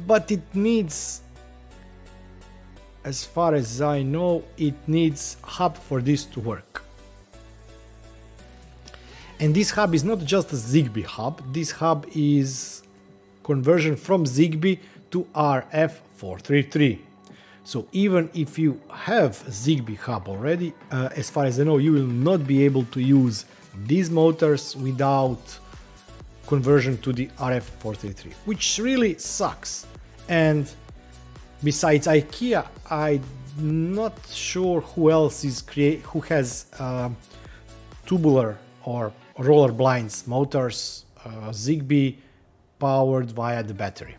[SPEAKER 2] but it needs, as far as I know, it needs hub for this to work. And this hub is not just a Zigbee hub, this hub is conversion from Zigbee to RF433. So even if you have Zigbee hub already, as far as I know, you will not be able to use these motors without conversion to the RF433, which really sucks. And besides IKEA, I'm not sure who else is who has tubular or roller blinds motors, Zigbee powered via the battery.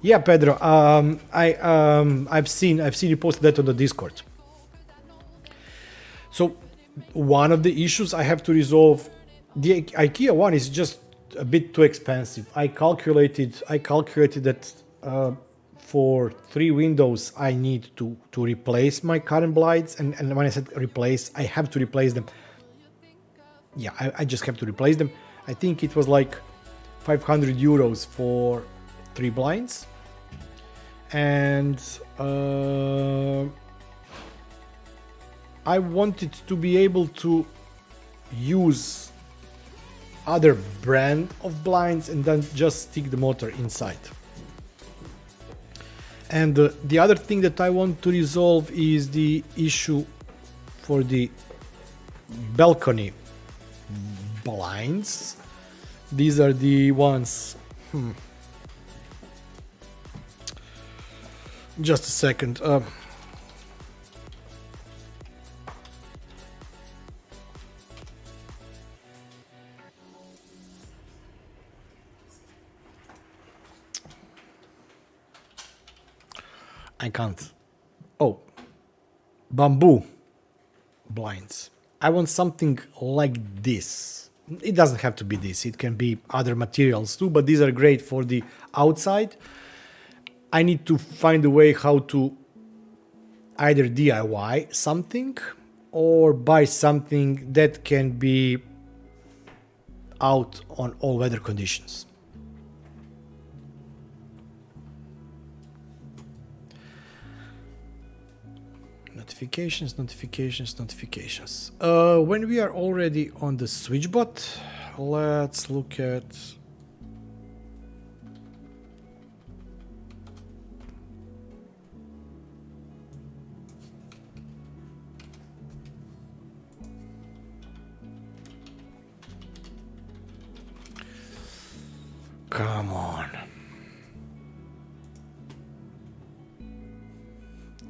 [SPEAKER 2] Yeah, Pedro, I've seen you posted that on the Discord. So one of the issues I have to resolve, the IKEA one is just a bit too expensive. I calculated that for 3 windows I need to replace my current blinds, and when I said replace, I have to replace them. Yeah, I just have to replace them. I think it was like 500 euros for 3 blinds, and I wanted to be able to use other brand of blinds and then just stick the motor inside. And the other thing that I want to resolve is the issue for the balcony blinds. These are the ones. Just a second. I can't. Oh, bamboo blinds. I want something like this. It doesn't have to be this. It can be other materials too, but these are great for the outside. I need to find a way how to either DIY something or buy something that can be out on all weather conditions. Notifications. When we are already on the Switchbot, let's look at come on.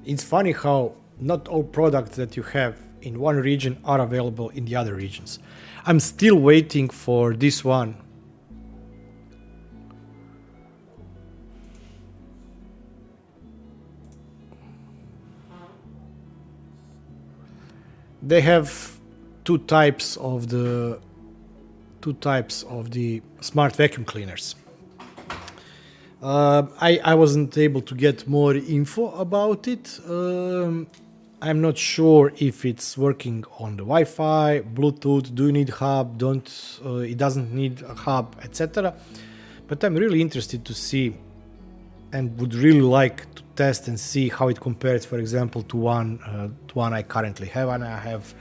[SPEAKER 2] It's funny how not all products that you have in one region are available in the other regions. I'm still waiting for this one. They have two types of the smart vacuum cleaners. I wasn't able to get more info about it. I'm not sure if it's working on the Wi-Fi, Bluetooth, do you need hub, it doesn't need a hub, etc. But I'm really interested to see and would really like to test and see how it compares, for example, to one I currently have, and I have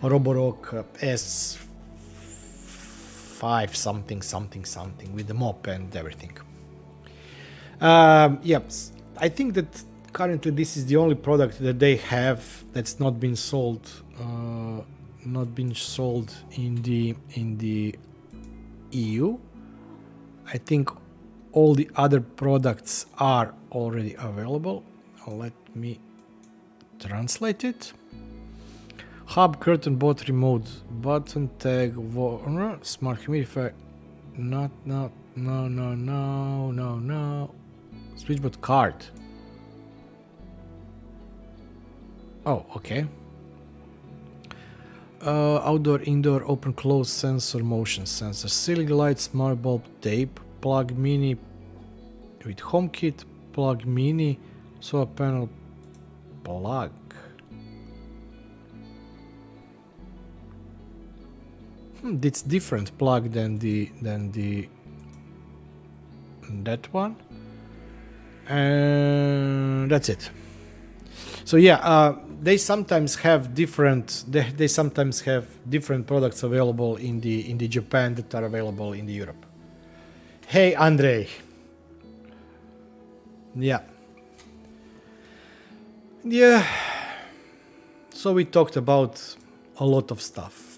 [SPEAKER 2] a Roborock S5 something with the mop and everything. Yep, I think that currently this is the only product that they have that's not been sold in the EU. I think all the other products are already available. Let me translate it. Hub, curtain, bot, remote, button, tag, smart humidifier, no. Switchbot card. Oh, okay. Outdoor, indoor, open, close sensor, motion sensor, ceiling light, smart bulb, tape, plug mini with HomeKit, plug mini, solar panel, plug. It's different plug than that one, and that's it. So yeah, they sometimes have different products available in the Japan that are available in the Europe. Hey Andre. Yeah. So we talked about a lot of stuff.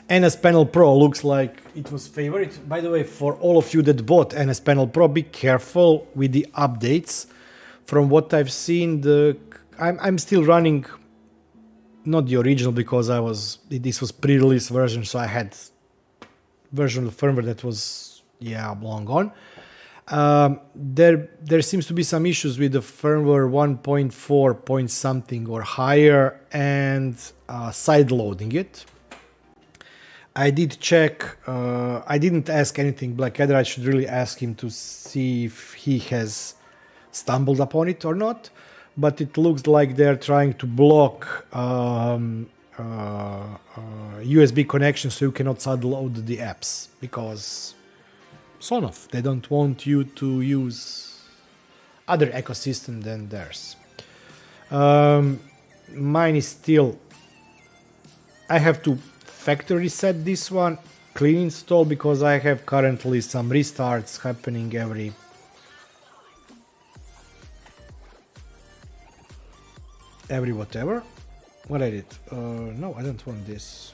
[SPEAKER 2] NS Panel Pro looks like it was favorite. By the way, for all of you that bought NS Panel Pro, be careful with the updates. From what I've seen, I'm still running not the original because this was pre-release version, so I had version of the firmware that was long gone. There seems to be some issues with the firmware 1.4 point something or higher and side loading it. I did check. I didn't ask anything Blackadder. I should really ask him to see if he has stumbled upon it or not. But it looks like they're trying to block USB connection so you cannot side load the apps because Sonoff, they don't want you to use other ecosystem than theirs. Mine is still. I have to factory reset this one, clean install because I have currently some restarts happening every whatever. What I did? No, I don't want this.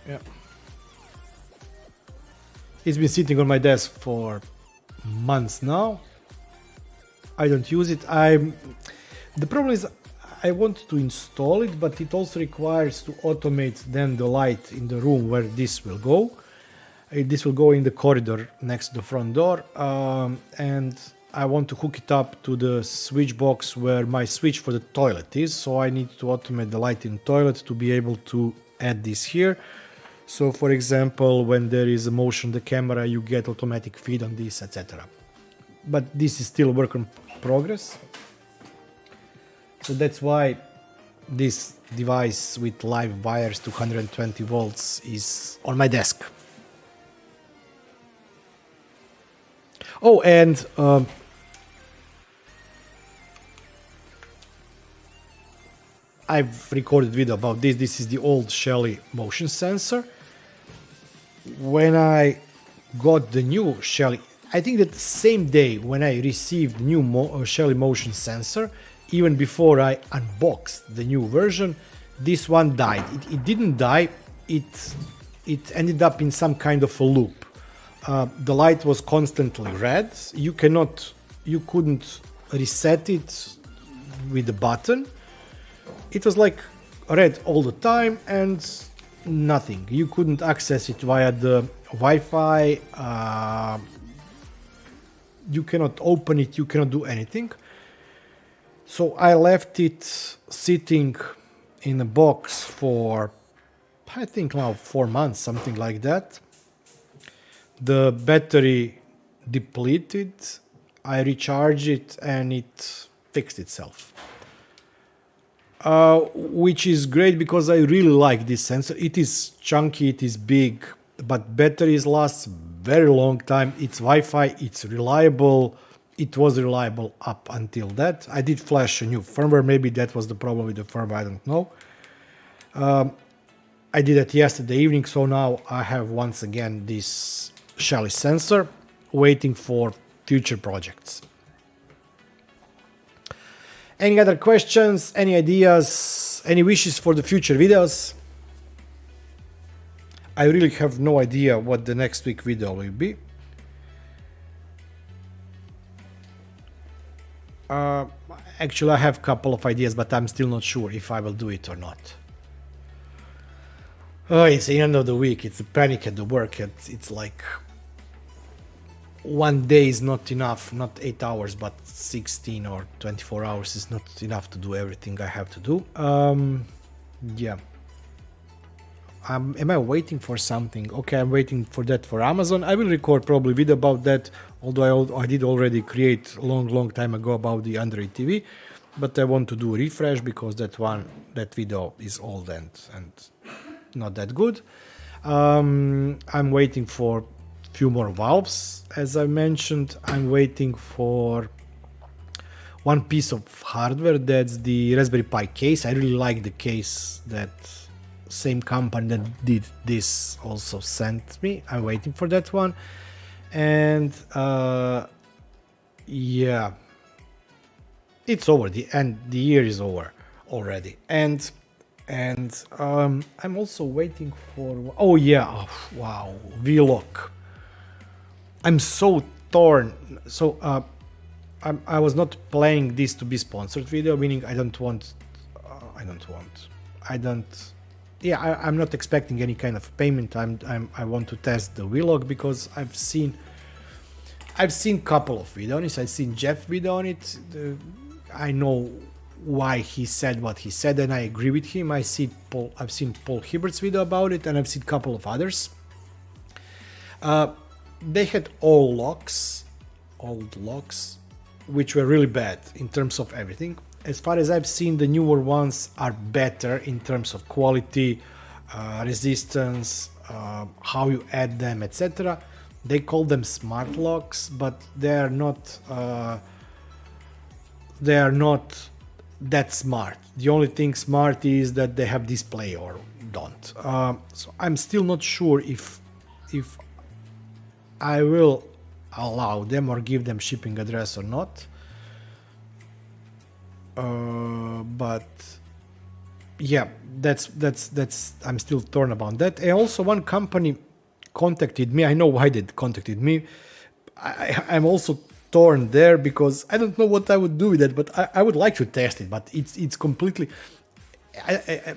[SPEAKER 2] Yeah. It's been sitting on my desk for months now. I don't use it. The problem is I want to install it, but it also requires to automate then the light in the room where this will go. This will go in the corridor next to the front door, and I want to hook it up to the switch box where my switch for the toilet is. So I need to automate the light in the toilet to be able to add this here. So for example, when there is a motion the camera, you get automatic feed on this, etc. But this is still a work in progress. So that's why this device with live wires to 120 volts is on my desk. Oh, and I've recorded video about this. This is the old Shelly motion sensor. When I got the new Shelly, I think that the same day when I received new Shelly motion sensor, even before I unboxed the new version, this one died. It didn't die. It ended up in some kind of a loop. The light was constantly red. You couldn't reset it with the button. It was like red all the time and nothing. You couldn't access it via the Wi-Fi. You cannot open it. You cannot do anything. So I left it sitting in a box for, I think now 4 months, something like that. The battery depleted. I recharged it and it fixed itself. Which is great because I really like this sensor. It is chunky, it is big, but batteries last very long time. It's Wi-Fi, it's reliable. It was reliable up until that. I did flash a new firmware. Maybe that was the problem with the firmware, I don't know. I did it yesterday evening, so now I have once again this Shelly sensor waiting for future projects. Any other questions, any ideas? Any wishes for the future videos? I really have no idea what the next week video will be. Actually, I have a couple of ideas, but I'm still not sure if I will do it or not. Oh, it's the end of the week. It's a panic at the work. It's like one day is not enough. Not 8 hours, but 16 or 24 hours is not enough to do everything I have to do. Yeah. Am I waiting for something? Okay, I'm waiting for that for Amazon. I will record probably video about that, although I did already create a long time ago about the Android TV, but I want to do a refresh because that video is old and not that good. I'm waiting for few more valves, as I mentioned. I'm waiting for one piece of hardware, that's the Raspberry Pi case. I really like the case that same company that did this also sent me. I'm waiting for that one. And yeah, it's over. The year is over already. And I'm also waiting for, oh yeah, oh, wow, Vlog. I'm so torn. So I was not playing this to be sponsored video, meaning I'm not expecting any kind of payment. I want to test the Vlog because I've seen couple of videos on it. I've seen Jeff video on it. I know why he said what he said, and I agree with him. I've seen Paul Hibbert's video about it, and I've seen a couple of others. They had old locks, which were really bad in terms of everything. As far as I've seen, the newer ones are better in terms of quality, resistance, how you add them, etc. They call them smart locks, but they are not that smart. The only thing smart is that they have display or don't. So I'm still not sure if I will allow them or give them shipping address or not. But yeah, that's I'm still torn about that. And also one company contacted me. I know why they contacted me. I'm also torn there because I don't know what I would do with it, but I would like to test it, but it's completely I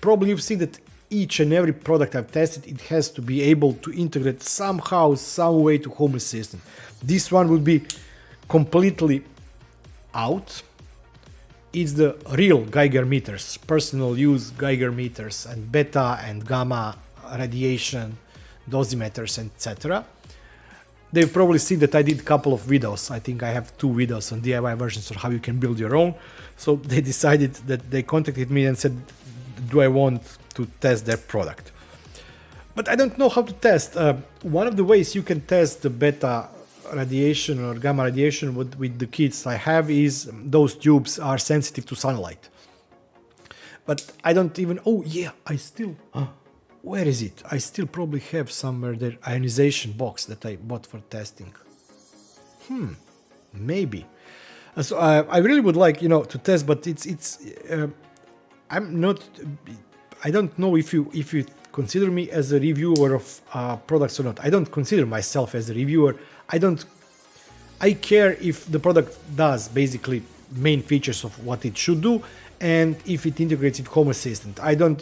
[SPEAKER 2] probably you've seen that each and every product I've tested, it has to be able to integrate somehow, some way to Home Assistant. This one would be completely out. It's the real Geiger meters, personal use Geiger meters, and beta and gamma radiation dosimeters, etc. They've probably seen that I did a couple of videos. I think I have 2 videos on DIY versions of how you can build your own. So they decided that they contacted me and said, do I want to test their product? But I don't know how to test. One of the ways you can test the beta radiation or gamma radiation with the kits I have is those tubes are sensitive to sunlight. But I don't even, oh yeah, I still, where is it? I still probably have somewhere the ionization box that I bought for testing. Maybe. So I really would like, to test, but I'm not, I don't know if you consider me as a reviewer of products or not. I don't consider myself as a reviewer. I care if the product does basically main features of what it should do, and if it integrates with Home Assistant. I don't,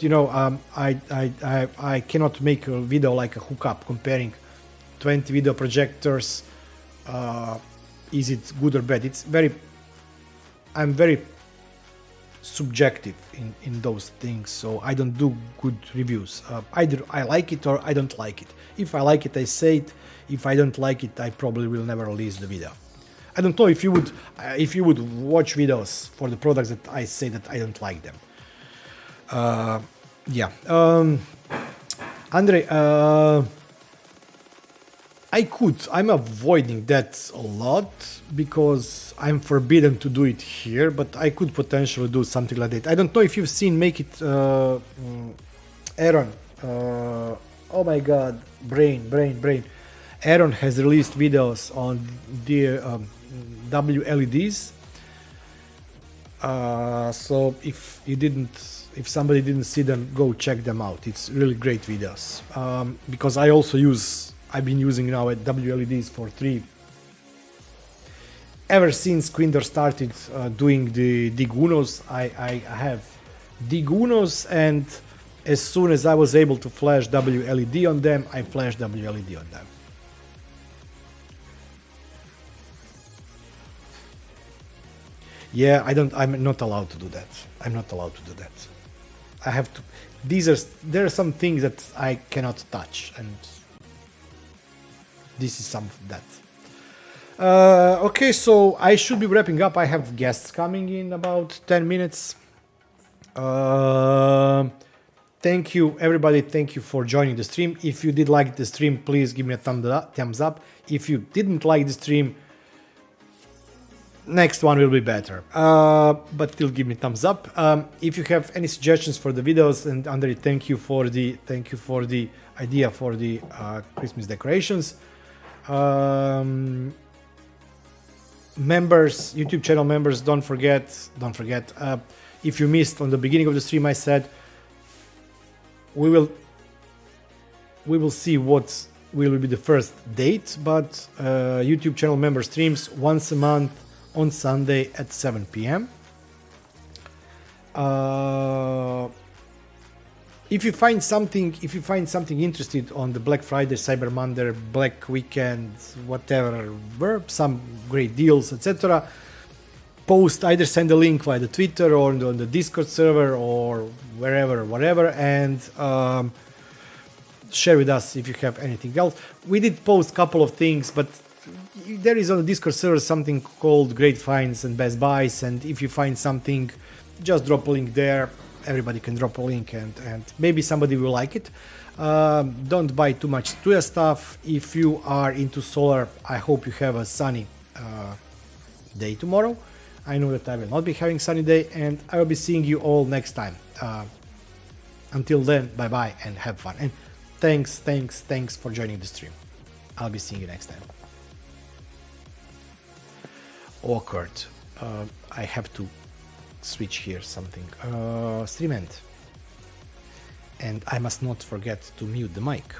[SPEAKER 2] I cannot make a video like a hookup comparing 20 video projectors. Is it good or bad? I'm very subjective in those things, so I don't do good reviews. Either I like it or I don't like it. If I like it, I say it. If I don't like it, I probably will never release the video. I don't know if you would watch videos for the products that I say that I don't like them. Yeah. Andre, I'm avoiding that a lot because I'm forbidden to do it here, but I could potentially do something like that. I don't know if you've seen Make It Aaron. Oh my god, brain. Aaron has released videos on the WLEDs. So if somebody didn't see them, go check them out. It's really great videos. Because I've been using now at WLEDs for 3. Ever since Quinder started doing the Dig Unos, I have Dig Unos, and as soon as I was able to flash WLED on them, I flashed WLED on them. Yeah, I'm not allowed to do that. I'm not allowed to do that. I have to. There are some things that I cannot touch, and this is some of that. Okay, so I should be wrapping up. I have guests coming in about 10 minutes. Thank you, everybody. Thank you for joining the stream. If you did like the stream, please give me a thumbs up. If you didn't like the stream, next one will be better. But still give me thumbs up. If you have any suggestions for the videos, and Andrei, thank you for the idea for the Christmas decorations. Members, YouTube channel members, don't forget. If you missed on the beginning of the stream, I said we will see what will be the first date, but YouTube channel member streams once a month on Sunday at 7 p.m. If you find something interesting on the Black Friday, Cyber Monday, Black Weekend, whatever, some great deals, etc., post, either send a link via the Twitter or on the Discord server or wherever, whatever, and share with us if you have anything else. We did post a couple of things, but there is on the Discord server something called Great Finds and Best Buys, and if you find something, just drop a link there. Everybody can drop a link, and maybe somebody will like it. Don't buy too much Tuya stuff. If you are into solar, I hope you have a sunny day tomorrow. I know that I will not be having sunny day, and I will be seeing you all next time. Until then, bye bye and have fun. And thanks for joining the stream. I'll be seeing you next time. Awkward. I have to switch here something. Stream end. And I must not forget to mute the mic.